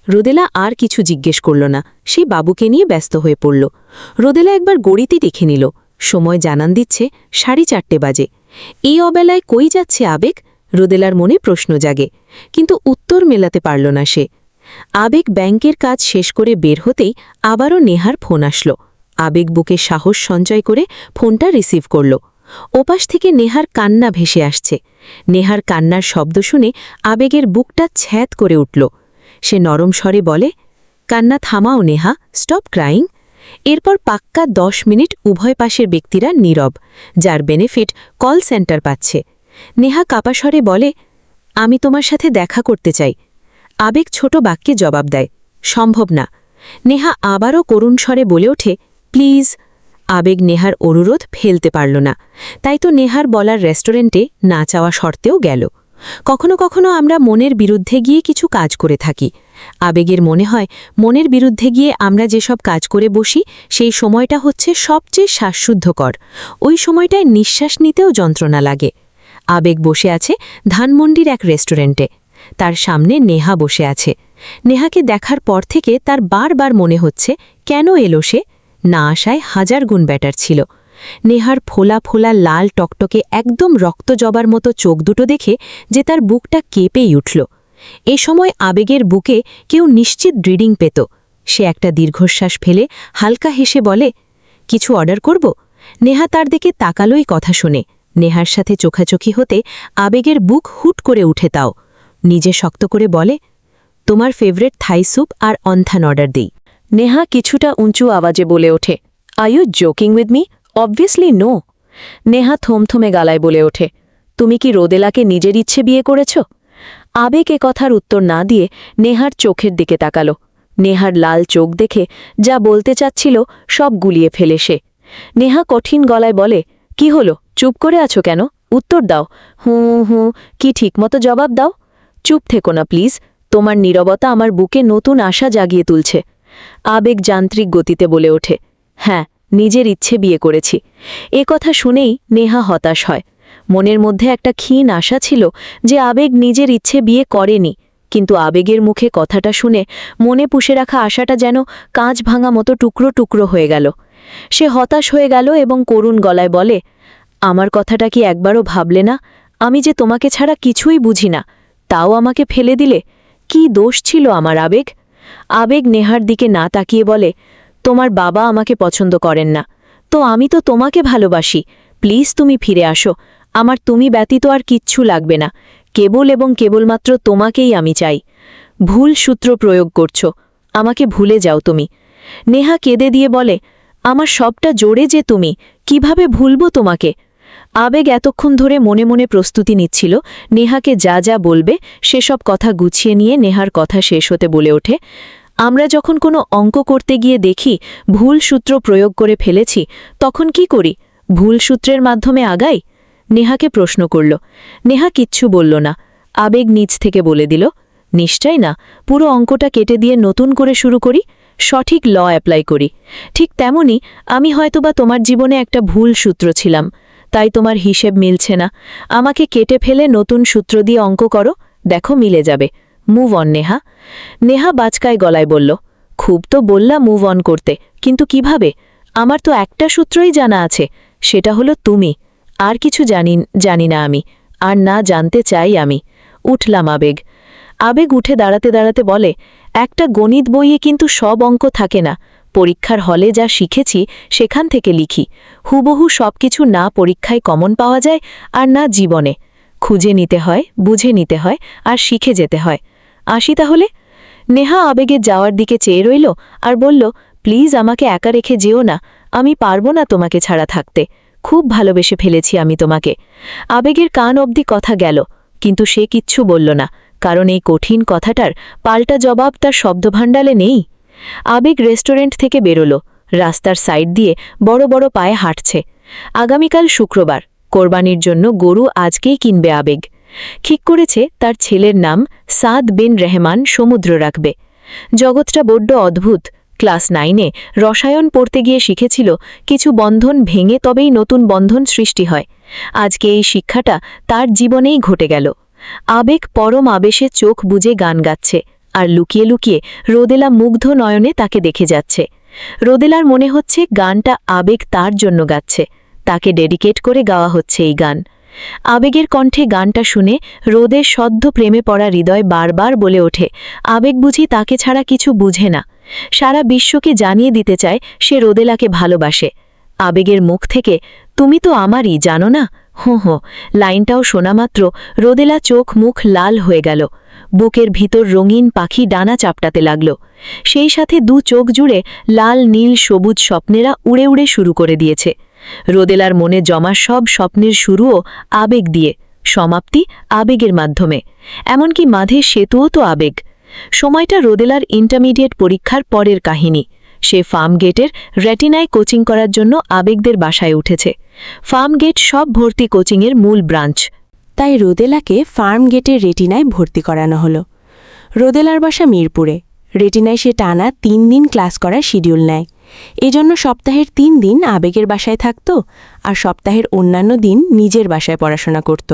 রোদেলা আর কিছু জিজ্ঞেস করল না, সেই বাবুকে নিয়ে ব্যস্ত হয়ে পড়ল। রোদেলা একবার গড়িতে দেখে নিল, সময় জানান দিচ্ছে 4:30 বাজে। এই অবেলায় কই যাচ্ছে আবেগ? রোদেলার মনে প্রশ্ন জাগে, কিন্তু উত্তর মেলাতে পারল না সে। আবেগ ব্যাংকের কাজ শেষ করে বের হতেই আবারও নেহার ফোন আসলো। আবেগ বুকে সাহস সঞ্চয় করে ফোনটা রিসিভ করল। ওপাশ থেকে নেহার কান্না ভেসে আসছে। নেহার কান্নার শব্দ শুনে আবেগের বুকটা ছ্যাঁত করে উঠল। সে নরম স্বরে বলে, কান্না থামাও নেহা, স্টপ ক্রাইং। এরপর পাক্কা 10 মিনিট উভয় পাশের ব্যক্তিরা নীরব, যার বেনিফিট কল সেন্টার পাচ্ছে। নেহা কাপা স্বরে বলে, আমি তোমার সাথে দেখা করতে চাই। আবেগ ছোট বাক্যে জবাব দেয়, সম্ভব না। নেহা আবারও করুণ স্বরে বলে ওঠে, প্লিজ। আবেগ নেহার অনুরোধ ফেলতে পারল না, তাই তো নেহার বলার রেস্টুরেন্টে না চাওয়া শর্তেও গেল। কখনো কখনো আমরা মনের বিরুদ্ধে গিয়ে কিছু কাজ করে থাকি। আবেগের মনে হয় মনের বিরুদ্ধে গিয়ে আমরা যেসব কাজ করে বসি সেই সময়টা হচ্ছে সবচেয়ে শ্বাসশুদ্ধকর। ওই সময়টায় নিঃশ্বাস নিতেও যন্ত্রণা লাগে। আবেগ বসে আছে ধানমন্ডির এক রেস্টুরেন্টে। তার সামনে নেহা বসে আছে। নেহাকে দেখার পর থেকে তার বারবার মনে হচ্ছে কেন এলো সে? না আসায় 1000 গুণ ব্যাটার ছিল। নেহার ফোলা ফোলা লাল টকটকে একদম রক্ত জবার মতো চোখ দুটো দেখে যে তার বুকটা কেঁপেই উঠল। এ সময় আবেগের বুকে কেউ নিশ্চিত রিডিং পেত। সে একটা দীর্ঘশ্বাস ফেলে হালকা হেসে বলে, কিছু অর্ডার করব? নেহা তার দিকে তাকালোই কথা শুনে। নেহার সাথে চোখাচোখি হতে আবেগের বুক হুট করে উঠে তাও। নিজে শক্ত করে বলে, তোমার ফেভারিট থাই স্যুপ আর অন্থান অর্ডার দিই। নেহা কিছুটা উঁচু আওয়াজে বলে ওঠে, are you joking with me? Obviously no. Neha থমথমে গালায় বলে ওঠে, তুমি কি রোদেলাকে নিজের ইচ্ছে বিয়ে করেছ? আবেগ এ কথার উত্তর না দিয়ে নেহার চোখের দিকে তাকালো। নেহার লাল চোখ দেখে যা বলতে চাচ্ছিল সব গুলিয়ে ফেলে সে। নেহা কঠিন গলায় বলে, কি হলো, চুপ করে আছো কেন? উত্তর দাও। হুঁ, কি ঠিকমতো জবাব দাও। চুপ থেকো না প্লিজ, তোমার নীরবতা আমার বুকে নতুন আশা জাগিয়ে তুলছে। আবেগ যান্ত্রিক গতিতে বলে ওঠে, হ্যাঁ, নিজের ইচ্ছে বিয়ে করেছি। এ কথা শুনেই নেহা হতাশ হয়। মনের মধ্যে একটা ক্ষীণ আশা ছিল যে আবেগ নিজের ইচ্ছে বিয়ে করেনি, কিন্তু আবেগের মুখে কথাটা শুনে মনে পুষে রাখা আশাটা যেন কাঁচ ভাঙা মতো টুকরো টুকরো হয়ে গেল। সে হতাশ হয়ে গেল এবং করুণ গলায় বলে, আমার কথাটা কি একবারও ভাবলে না? আমি যে তোমাকে ছাড়া কিছুই বুঝি না, তাও আমাকে ফেলে দিলে। কি দোষ ছিল আমার আবেগ? আবেগ নেহার দিকে না তাকিয়ে বলে, তোমার বাবা আমাকে পছন্দ করেন না, তো আমি তো তোমাকে ভালোবাসি। প্লিজ তুমি ফিরে আসো, আমার তুমি ব্যতীত আর কিচ্ছু লাগবে না, কেবল এবং কেবলমাত্র তোমাকেই আমি চাই। ভুল সূত্র প্রয়োগ করছো, আমাকে ভুলে যাও তুমি। নেহা কেঁদে দিয়ে বলে, আমার সবটা জোরে যে তুমি, কিভাবে ভুলবো তোমাকে? আবেগ এতক্ষণ ধরে মনে মনে প্রস্তুতি নিচ্ছিল নেহাকে যা যা বলবে সেসব কথা গুছিয়ে নিয়ে নেহার কথা শেষ হতে বলে ওঠে, আমরা যখন কোনো অঙ্ক করতে গিয়ে দেখি ভুল সূত্র প্রয়োগ করে ফেলেছি, তখন কি করি? ভুল সূত্রের মাধ্যমে আগাই? নেহাকে প্রশ্ন করল। নেহা কিচ্ছু বলল না। আবেগ নিজ থেকে বলে দিল, নিশ্চয় না, পুরো অঙ্কটা কেটে দিয়ে নতুন করে শুরু করি, সঠিক ল অ্যাপ্লাই করি। ঠিক তেমনি আমি হয়তোবা তোমার জীবনে একটা ভুল সূত্র ছিলাম, তাই তোমার হিসেব মিলছে না। আমাকে কেটে ফেলে নতুন সূত্র দিয়ে অঙ্ক করো, দেখো মিলে যাবে। Move on Neha. নেহা বাচকায় গলায় বলল, খুব তো বললা মুভ অন করতে, কিন্তু কিভাবে? আমার তো একটা সূত্রই জানা আছে, সেটা হলো তুমি। আর কিছু জানি না আমি, আর না জানতে চাই আমি। উঠলাম আবেগ। আবেগ উঠে দাঁড়াতে দাঁড়াতে বলে, একটা গণিত বইয়ে কিন্তু সব অঙ্ক থাকে না। পরীক্ষার হলে যা শিখেছি সেখান থেকে লিখি। হুবহু সবকিছু না পরীক্ষায় কমন পাওয়া যায় আর না জীবনে। খুঁজে নিতে হয়, বুঝে নিতে হয়, আর শিখে যেতে হয়। আসি তাহলে। নেহা আবেগে যাওয়ার দিকে চেয়ে রইল আর বলল, প্লিজ আমাকে একা রেখে যেও না, আমি পারবো না তোমাকে ছাড়া থাকতে, খুব ভালোবেসে ফেলেছি আমি তোমাকে। আবেগের কান অবধি কথা গেল, কিন্তু সে কিচ্ছু বলল না, কারণ এই কঠিন কথাটার পাল্টা জবাব তার শব্দভাণ্ডালে নেই। আবেগ রেস্টুরেন্ট থেকে বেরোল, রাস্তার সাইড দিয়ে বড় বড় পায়ে হাঁটছে। আগামীকাল শুক্রবার, কোরবানির জন্য গরু আজকেই কিনবে আবেগ। ঠিক করেছে তার ছেলের নাম সাদ বিন রেহমান সমুদ্র রাখবে। জগৎটা বড্ড অদ্ভুত। ক্লাস 9-এ রসায়ন পড়তে গিয়ে শিখেছিল কিছু বন্ধন ভেঙে তবেই নতুন বন্ধন সৃষ্টি হয়। আজকে এই শিক্ষাটা তার জীবনেই ঘটে গেল। আবেগ পরম আবেশে চোখ বুজে গান গাচ্ছে, আর লুকিয়ে লুকিয়ে রোদেলা মুগ্ধ নয়নে তাকে দেখে যাচ্ছে। রোদেলার মনে হচ্ছে গানটা আবেগ তার জন্য গাচ্ছে, তাকে ডেডিকেট করে গাওয়া হচ্ছে এই গান। আবেগের কণ্ঠে গানটা শুনে রোদের সদ্য প্রেমে পড়া হৃদয় বারবার বলে ওঠে, আবেগ বুঝি তাকে ছাড়া কিছু বুঝে না, সারা বিশ্বকে জানিয়ে দিতে চায় সে রোদেলাকে ভালোবাসে। আবেগের মুখ থেকে, তুমি তো আমারই, জানো না, হো লাইনটাও শোনামাত্র রোদেলা চোখ মুখ লাল হয়ে গেল। বুকের ভিতর রঙিন পাখি ডানা চাপটাতে লাগল। সেই সাথে দু চোখ জুড়ে লাল নীল সবুজ স্বপ্নেরা উড়ে উড়ে শুরু করে দিয়েছে। রোদেলার মনে জমা সব স্বপ্নের শুরুও আবেগ দিয়ে, সমাপ্তি আবেগের মাধ্যমে। এমনকি মাঝে সেতুও তো আবেগ। সময়টা রোদেলার ইন্টারমিডিয়েট পরীক্ষার পরের কাহিনী। সে ফার্মগেটের রেটিনায় কোচিং করার জন্য আবেগদের বাসায় উঠেছে। ফার্মগেট সব ভর্তি কোচিংয়ের মূল ব্রাঞ্চ। তাই রোদেলাকে ফার্ম গেটের রেটিনায় ভর্তি করানো হলো। রোদেলার বাসা মিরপুরে। রেটিনায় সে টানা 3 দিন ক্লাস করার শিডিউল নেয়। এজন্য সপ্তাহের 3 দিন আবেগের বাসায় থাকত, আর সপ্তাহের অন্যান্য দিন নিজের বাসায় পড়াশোনা করত।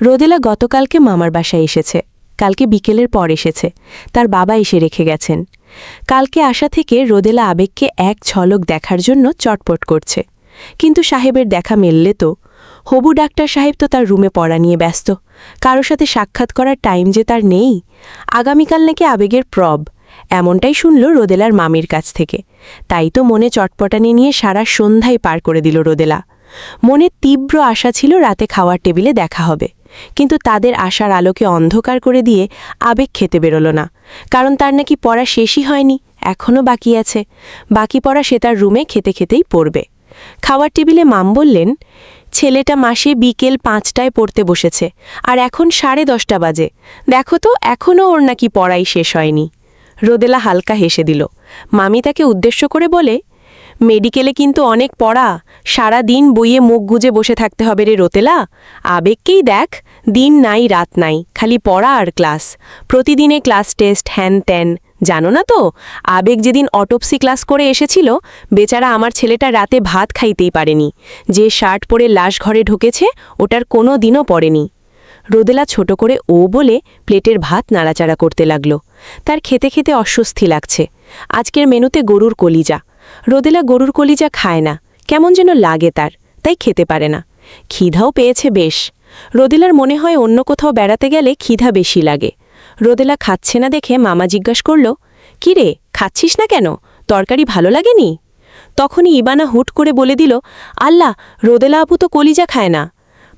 রোদেলা গতকালকে মামার বাসায় এসেছে, কালকে বিকেলের পর এসেছে, তার বাবা এসে রেখে গেছেন। কালকে আসা থেকে রোদেলা আবেগকে এক ঝলক দেখার জন্য চটপট করছে, কিন্তু সাহেবের দেখা মেললে তো। হবু ডাক্তার সাহেব তো তার রুমে পড়া নিয়ে ব্যস্ত, কারোর সাথে সাক্ষাৎ করার টাইম যে তার নেই। আগামীকাল নাকি আবেগের প্রব, এমনটাই শুনল রোদেলার মামির কাছ থেকে। তাই তো মনে চটপটানি নিয়ে সারা সন্ধ্যায় পার করে দিল রোদেলা। মনে তীব্র আশা ছিল রাতে খাওয়ার টেবিলে দেখা হবে, কিন্তু তাদের আশার আলোকে অন্ধকার করে দিয়ে আবেগ খেতে বেরোল না, কারণ তার নাকি পড়া শেষই হয়নি, এখনও বাকি আছে। বাকি পড়া সে তার রুমে খেতে খেতেই পড়বে। খাওয়ার টেবিলে মাম বললেন, ছেলেটা মাসে বিকেল 5টায় পড়তে বসেছে, আর এখন 10:30 বাজে, দেখো তো এখনও ওর নাকি পড়াই শেষ হয়নি। রোদেলা হালকা হেসে দিল। মামি তাকে উদ্দেশ্য করে বলে, মেডিকেলে কিন্তু অনেক পড়া, সারা দিন বইয়ে মুখ গুজে বসে থাকতে হবে রে রোদেলা। আবেগকেই দেখ, দিন নাই রাত নাই, খালি পড়া আর ক্লাস, প্রতিদিনে ক্লাস টেস্ট হ্যান ত্যান। জানো না তো, আবেগ যেদিন অটোপসি ক্লাস করে এসেছিল, বেচারা আমার ছেলেটা রাতে ভাত খাইতেই পারেনি। যে শার্ট পরে লাশ ঘরে ঢুকেছে ওটার কোনো দিনও পড়েনি। রোদেলা ছোট করে ও বলে প্লেটের ভাত নাড়াচাড়া করতে লাগল। তার খেতে খেতে অস্বস্তি লাগছে। আজকের মেনুতে গরুর কলিজা। রোদেলা গরুর কলিজা খায় না, কেমন যেন লাগে তার, তাই খেতে পারে না। খিদাও পেয়েছে বেশ। রোদেলার মনে হয় অন্য কোথাও বেড়াতে গেলে খিদা বেশি লাগে। রোদেলা খাচ্ছে না দেখে মামা জিজ্ঞাসা করল, কি রে, খাচ্ছিস না কেন, তরকারি ভালো লাগেনি? তখনই ইবানা হুট করে বলে দিল, আল্লাহ, রোদেলা আপু তো কলিজা খায় না।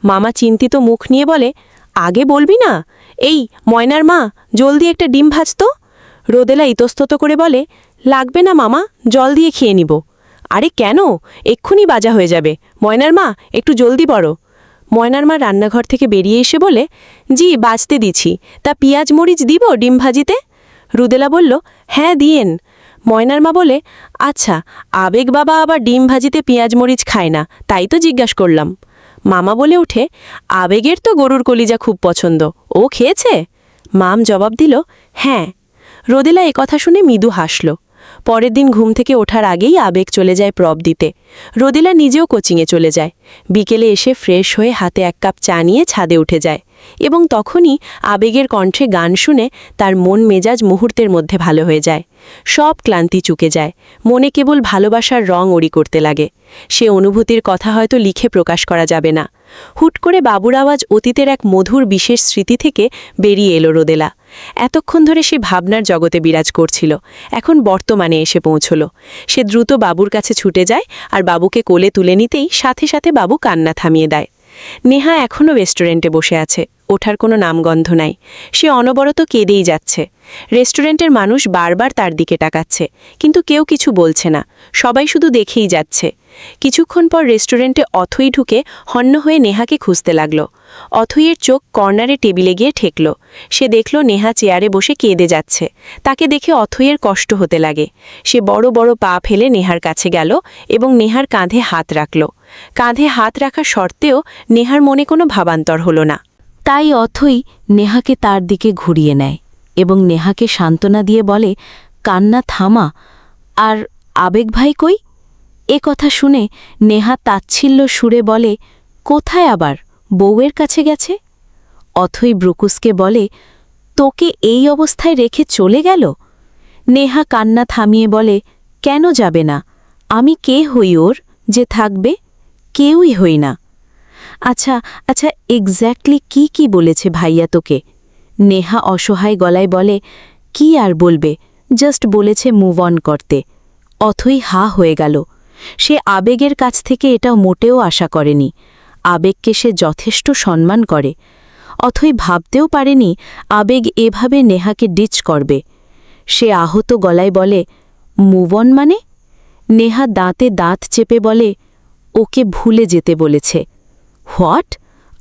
মামা চিন্তিত মুখ নিয়ে বলে, আগে বলবি না? এই ময়নার মা, জলদি একটা ডিম ভাজতো। রোদেলা ইতস্তত করে বলে, লাগবে না মামা, জল দিয়ে খেয়ে নিব। আরে কেন, এক্ষুনি বাজা হয়ে যাবে, ময়নার মা একটু জলদি বড়। ময়নার মা রান্নাঘর থেকে বেরিয়ে এসে বলে, জি বাজতে দিছি, তা পিঁয়াজ মরিচ দিব ডিম ভাজিতে? রোদেলা বলল, হ্যাঁ দিয়েন। ময়নার মা বলে, আচ্ছা, আবেগ বাবা আবার ডিম ভাজিতে পেঁয়াজ মরিচ খায় না, তাই তো জিজ্ঞাসা করলাম। মামা বলে ওঠে, আবেগের তো গরুর কলিজা খুব পছন্দ, ও খেয়েছে? মাম জবাব দিল, হ্যাঁ। রোদেলা কথা শুনে মৃদু হাসল। পরের দিন ঘুম থেকে ওঠার আগেই আবেগ চলে যায় প্রব দিতে। রোদেলা নিজেও কোচিংয়ে চলে যায়। বিকেলে এসে ফ্রেশ হয়ে হাতে 1 কাপ চা নিয়ে ছাদে উঠে যায়, এবং তখনই আবেগের কণ্ঠে গান শুনে তার মন মেজাজ মুহূর্তের মধ্যে ভালো হয়ে যায়। সব ক্লান্তি চুকে যায়, মনে কেবল ভালোবাসার রং ওড়ি করতে লাগে। সে অনুভূতির কথা হয়তো লিখে প্রকাশ করা যাবে না। হুট করে বাবুর আওয়াজ অতীতের এক মধুর বিশেষ স্মৃতি থেকে বেরিয়ে এলো রোদেলা। এতক্ষণ ধরে সে ভাবনার জগতে বিরাজ করছিল, এখন বর্তমানে এসে পৌঁছল। সে দ্রুত বাবুর কাছে ছুটে যায়, আর বাবুকে কোলে তুলে নিতেই সাথে সাথে বাবু কান্না থামিয়ে দেয়। নেহা এখনও রেস্টুরেন্টে বসে আছে, ওঠার কোনো নামগন্ধ নাই। সে অনবরত কেঁদেই যাচ্ছে। রেস্টুরেন্টের মানুষ বারবার তার দিকে তাকাচ্ছে, কিন্তু কেউ কিছু বলছে না, সবাই শুধু দেখেই যাচ্ছে। কিছুক্ষণ পর রেস্টুরেন্টে অথই ঢুকে হন্য হয়ে নেহাকে খুঁজতে লাগল। অথইয়ের চোখ কর্নারে টেবিলে গিয়ে ঠেকল। সে দেখল নেহা চেয়ারে বসে কেঁদে যাচ্ছে। তাকে দেখে অথইয়ের কষ্ট হতে লাগে। সে বড় বড় পা ফেলে নেহার কাছে গেল এবং নেহার কাঁধে হাত রাখল। কাঁধে হাত রাখা সত্ত্বেও নেহার মনে কোনো ভাবান্তর হলো না। তাই অথই নেহাকে তার দিকে ঘুরিয়ে নেয় এবং নেহাকে সান্ত্বনা দিয়ে বলে, কান্না থামা। আর আবেগ ভাই কই? এ কথা শুনে নেহা তাচ্ছিল্য সুরে বলে, কোথায় আবার? বউয়ের কাছে গেছে। অথই ব্রুকুসকে বলে, তোকে এই অবস্থায় রেখে চলে গেল? নেহা কান্না থামিয়ে বলে, কেন যাবে না? আমি কে হই ওর যে থাকবে? কেউই হই না। আচ্ছা আচ্ছা, এক্স্যাক্টলি কি বলেছে ভাইয়া তোকে? নেহা অসহায় গলায় বলে, কি আর বলবে, জাস্ট বলেছে মুভ অন করতে। অথই হা হয়ে গেল। সে আবেগের কাছ থেকে এটা মোটেও আশা করেনি। আবেগকে সে যথেষ্ট সম্মান করে। অথই ভাবতেও পারেনি আবেগ এভাবে নেহাকে ডিচ করবে। সে আহত গলায় বলে, মুভ অন মানে? নেহা দাঁতে দাঁত চেপে বলে, ওকে ভুলে যেতে বলেছে। হোয়াট?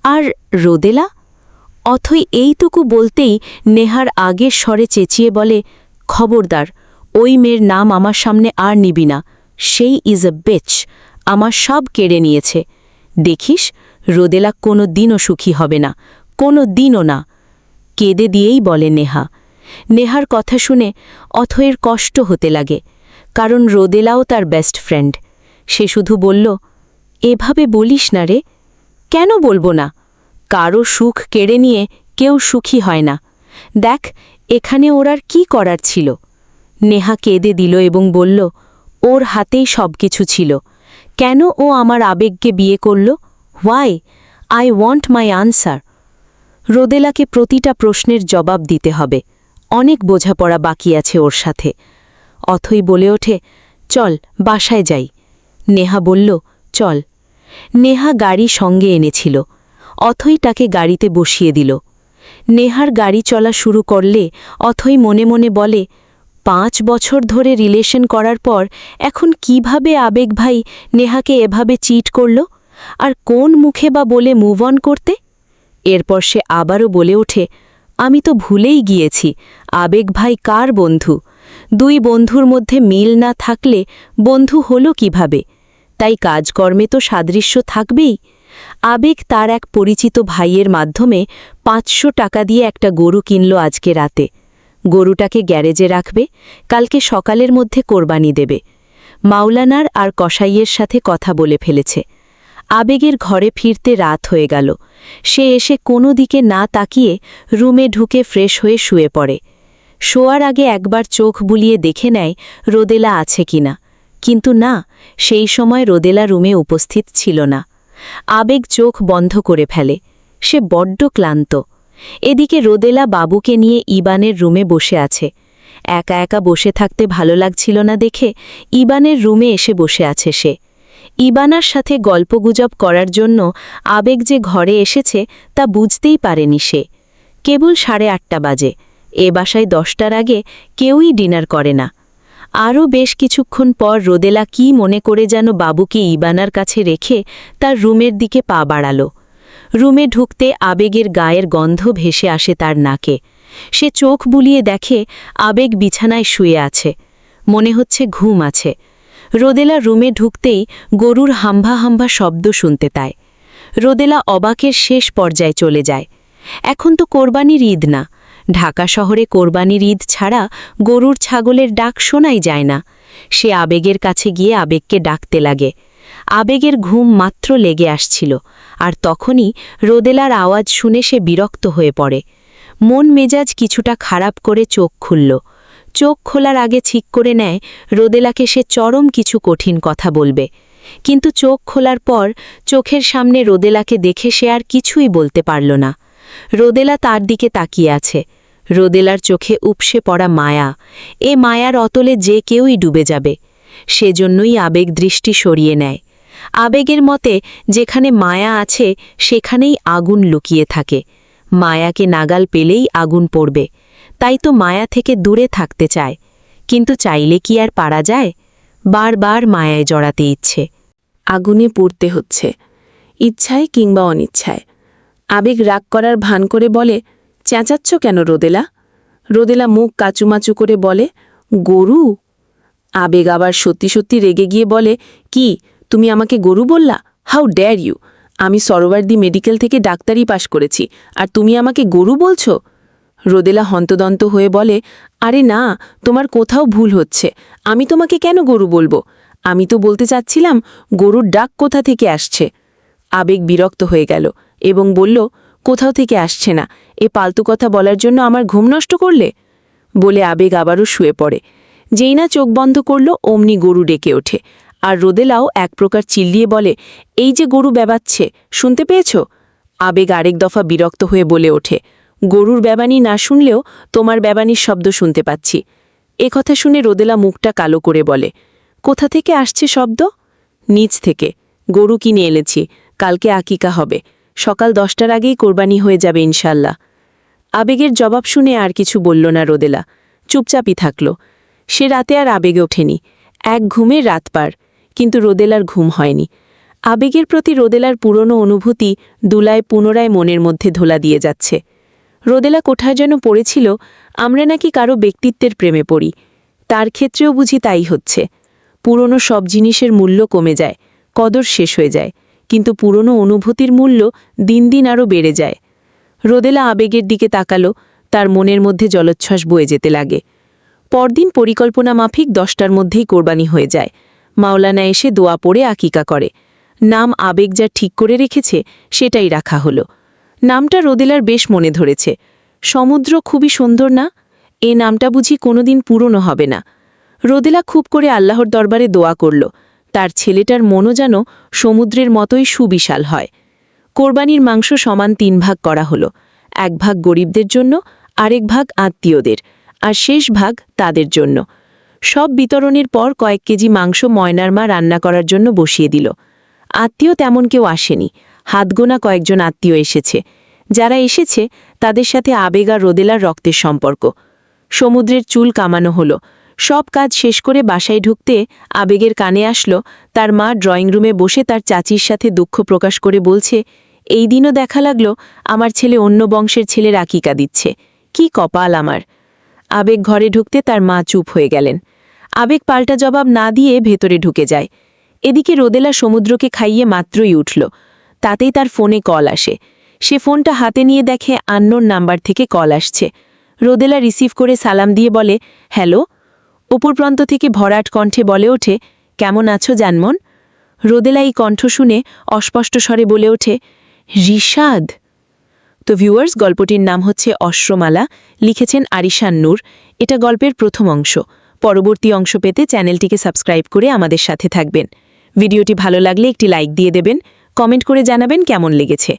আর রোদেলা? অথই এইটুকু বলতেই নেহার আগের স্বরে চেঁচিয়ে বলে, খবরদার, ওই মেয়ের নাম আমার সামনে আর নিবি না। সেই ইজ এ বিচ, আমার সব কেড়ে নিয়েছে। দেখিস, রোদেলা কোনো দিনও সুখী হবে না, কোনো দিনও না। কেঁদে দিয়েই বলে নেহা। নেহার কথা শুনে অথয়ের কষ্ট হতে লাগে, কারণ রোদেলাও তার বেস্ট ফ্রেন্ড। সে শুধু বলল, এভাবে বলিস না রে। কেন বলবো না? কারো সুখ কেড়ে নিয়ে কেউ সুখী হয় না। দেখ, এখানে ওর আর কি করার ছিল? নেহা কেঁদে দিল এবং বলল, ওর হাতেই সব কিছু ছিল। কেন ও আমার আবেগকে বিয়ে করল? Why? I want my answer. রোদেলাকে প্রতিটা প্রশ্নের জবাব দিতে হবে। অনেক বোঝাপড়া বাকি আছে ওর সাথে। অথই বলে ওঠে, চল বাসায় যাই। নেহা বলল, চল। নেহা গাড়ি সঙ্গে এনেছিল। অথই তাকে গাড়িতে বসিয়ে দিল। নেহার গাড়ি চলা শুরু করলে অথই মনে মনে বলে, 5 বছর ধরে রিলেশন করার পর এখন কিভাবে আবেগ ভাই নেহাকে এভাবে চিট করল? আর কোন মুখে বা বলে মুভ অন করতে? এরপর সে আবারও বলে ওঠে, আমি তো ভুলেই গিয়েছি আবেগ ভাই কার বন্ধু। 2 বন্ধুর মধ্যে মিল না থাকলে বন্ধু হলো কিভাবে? তাই কাজকর্মে তো সাদৃশ্য থাকবেই। আবেগ তার এক পরিচিত ভাইয়ের মাধ্যমে 500 টাকা দিয়ে একটা গরু কিনল আজকে রাতে। গরুটাকে গ্যারেজে রাখবে, কালকে সকালের মধ্যে কোরবানি দেবে। মাওলানার আর কসাইয়ের সাথে কথা বলে ফেলেছে। আবেগের ঘরে ফিরতে রাত হয়ে গেল। সে এসে কোনো দিকে না তাকিয়ে রুমে ঢুকে ফ্রেশ হয়ে শুয়ে পড়ে। শোয়ার আগে একবার চোখ বুলিয়ে দেখে নেয় রোদেলা আছে কিনা, কিন্তু না, সেই সময় রোদেলা রুমে উপস্থিত ছিল না। আবেগ চোখ বন্ধ করে ফেলে। সে বড্ড ক্লান্ত। এদিকে রোদেলা বাবুকে নিয়ে ইবানের রুমে বসে আছে। একা একা বসে থাকতে ভালো লাগছিল না দেখে ইবানের রুমে এসে বসে আছে সে। ইবানার সাথে গল্পগুজব করার জন্য আবেগ যে ঘরে এসেছে তা বুঝতেই পারেনি সে। কেবল 8:30 বাজে। এ বাসায় 10টার আগে কেউই ডিনার করে না। আরও বেশ কিছুক্ষণ পর রোদেলা কি মনে করে যেন বাবুকে ইবানার কাছে রেখে তার রুমের দিকে পা বাড়াল। রুমে ঢুকতে আবেগের গায়ের গন্ধ ভেসে আসে তার নাকে। সে চোখ বুলিয়ে দেখে আবেগ বিছানায় শুয়ে আছে। মনে হচ্ছে ঘুম আছে। রোদেলা রুমে ঢুকতেই গরুর হাম্ভা হাম্ভা শব্দ শুনতে পায়। রোদেলা অবাকের শেষ পর্যায়ে চলে যায়। এখন তো কোরবানির ঈদ না। ঢাকা শহরে কোরবানির ঈদ ছাড়া গরুর ছাগলের ডাক শোনাই যায় না। সে আবেগের কাছে গিয়ে আবেগকে ডাকতে লাগে। আবেগের ঘুম মাত্র লেগে আসছিল, আর তখনই রোদেলার আওয়াজ শুনে সে বিরক্ত হয়ে পড়ে। মন মেজাজ কিছুটা খারাপ করে চোখ খুলল। চোখ খোলার আগে ঠিক করে নেয় রোদেলাকে সে চরম কিছু কঠিন কথা বলবে। কিন্তু চোখ খোলার পর চোখের সামনে রোদেলাকে দেখে সে আর কিছুই বলতে পারল না। রোদেলা তার দিকে তাকিয়ে আছে। রোদেলার চোখে উপসে পড়া মায়া। এ মায়ার অতলে যে কেউই ডুবে যাবে। সেজন্যই আবেগ দৃষ্টি সরিয়ে নেয়। আবেগের মতে যেখানে মায়া আছে সেখানেই আগুন লুকিয়ে থাকে। মায়াকে নাগাল পেলেই আগুন পড়বে, তাই তো মায়া থেকে দূরে থাকতে চায়। কিন্তু চাইলে কি আর পারা যায়? বারবার মায়ায় জড়াতে ইচ্ছে। আগুনে পুড়তে হচ্ছে, ইচ্ছায় কিংবা অনিচ্ছায়। আবেগ রাগ করার ভান করে বলে, চেঁচাচ্ছ কেন রোদেলা? রোদেলা মুখ কাচুমাচু করে বলে, গরু। আবেগ আবার সত্যি সত্যি রেগে গিয়ে বলে, কি তুমি আমাকে গরু বললা? How dare you! আমি সরোয়ারদি মেডিকেল থেকে ডাক্তারি পাশ করেছি, আর তুমি আমাকে গরু বলছো? রোদেলা হন্তদন্ত হয়ে বলে, আরে না, তোমার কোথাও ভুল হচ্ছে। আমি তোমাকে কেন গরু বলবো? আমি তো বলতে চাচ্ছিলাম গরুর ডাক কোথা থেকে আসছে। আবেগ বিরক্ত হয়ে গেল এবং বলল, কোথাও থেকে আসছে না, এ পালতু কথা বলার জন্য আমার ঘুম নষ্ট করলে? বলে আবেগ আবারও শুয়ে পড়ে। যেই না চোখ বন্ধ করল অমনি গরু ডেকে ওঠে, আর রোদেলাও এক প্রকার চিল্লিয়ে বলে, এই যে গরু বেবাচ্ছে, শুনতে পেয়েছ? আবেগ আরেক দফা বিরক্ত হয়ে বলে ওঠে, গরুর বেবানি না শুনলেও তোমার বেবানির শব্দ শুনতে পাচ্ছি। এ কথা শুনে রোদেলা মুখটা কালো করে বলে, কোথা থেকে আসছে শব্দ? নিচ থেকে। গরু কিনে এনেছি, কালকে আকিকা হবে, সকাল 10টার আগেই কোরবানি হয়ে যাবে ইনশাল্লাহ। আবেগের জবাব শুনে আর কিছু বলল না রোদেলা, চুপচাপই থাকল। সে রাতে আর আবেগে ওঠেনি, এক ঘুমে রাত পার, কিন্তু রোদেলার ঘুম হয়নি। আবেগের প্রতি রোদেলার পুরনো অনুভূতি দুলায় পুনরায় মনের মধ্যে ধোলা দিয়ে যাচ্ছে। রোদেলা কোথায় যেন পড়েছিল, আমরা নাকি কারো ব্যক্তিত্বের প্রেমে পড়ি। তার ক্ষেত্রেও বুঝি তাই হচ্ছে। পুরনো সব জিনিসের মূল্য কমে যায়, কদর শেষ হয়ে যায়, কিন্তু পুরনো অনুভূতির মূল্য দিন দিন আরও বেড়ে যায়। রোদেলা আবেগের দিকে তাকালো, তার মনের মধ্যে জলোচ্ছ্বাস বয়ে যেতে লাগে। পরদিন পরিকল্পনা মাফিক 10টার মধ্যেই কোরবানি হয়ে যায়। মাওলানা এসে দোয়া পড়ে আকিকা করে। নাম আবেগ যা ঠিক করে রেখেছে সেটাই রাখা হলো। নামটা রোদেলার বেশ মনে ধরেছে। সমুদ্র খুবই সুন্দর না? এ নামটা বুঝি কোনোদিন পুরনো হবে না। রোদেলা খুব করে আল্লাহর দরবারে দোয়া করল, তার ছেলেটার মনও যেন সমুদ্রের মতোই সুবিশাল হয়। কোরবানির মাংস সমান 3 ভাগ করা হলো, 1 ভাগ গরিবদের জন্য, আরেক ভাগ আত্মীয়দের, আর শেষ ভাগ তাদের জন্য। সব বিতরণের পর কয়েক কেজি মাংস ময়নার মা রান্না করার জন্য বসিয়ে দিল। আত্মীয় তেমন কেউ আসেনি, হাতগোনা কয়েকজন আত্মীয় এসেছে। যারা এসেছে তাদের সাথে আবেগ আর রোদেলার রক্তের সম্পর্ক। সমুদ্রের চুল কামানো হলো। সব কাজ শেষ করে বাসায় ঢুকতে আবেগের কানে আসলো, তার মা ড্রয়িং রুমে বসে তার চাচির সাথে দুঃখ প্রকাশ করে বলছে, এই দিনও দেখা লাগলো আমার ছেলে অন্য বংশের ছেলের আকিকা দিচ্ছে, কি কপাল আমার। আবেগ ঘরে ঢুকতে তার মা চুপ হয়ে গেলেন। আবেগ পাল্টা জবাব না দিয়ে ভেতরে ঢুকে যায়। এদিকে রোদেলা সমুদ্রকে খাইয়ে মাত্রই উঠল, তাতেই তার ফোনে কল আসে। সে ফোনটা হাতে নিয়ে দেখে আননোন নাম্বার থেকে কল আসছে। রোদেলা রিসিভ করে সালাম দিয়ে বলে, হ্যালো। অপর প্রান্ত থেকে ভরাট কণ্ঠে বলে ওঠে, কেমন আছো জানমন? রোদেলা এই কণ্ঠ শুনে অস্পষ্ট স্বরে বলে ওঠে, রিশাদ। তো ভিউয়ার্স, গল্পটির নাম হচ্ছে অশ্রমালা, লিখেছেন আরিশান নূর। এটা গল্পের প্রথম অংশ। পরবর্তী অংশ পেতে চ্যানেলটিকে সাবস্ক্রাইব করে আমাদের সাথে থাকবেন। ভিডিওটি ভালো লাগলে একটি লাইক দিয়ে দেবেন, কমেন্ট করে জানাবেন কেমন লেগেছে।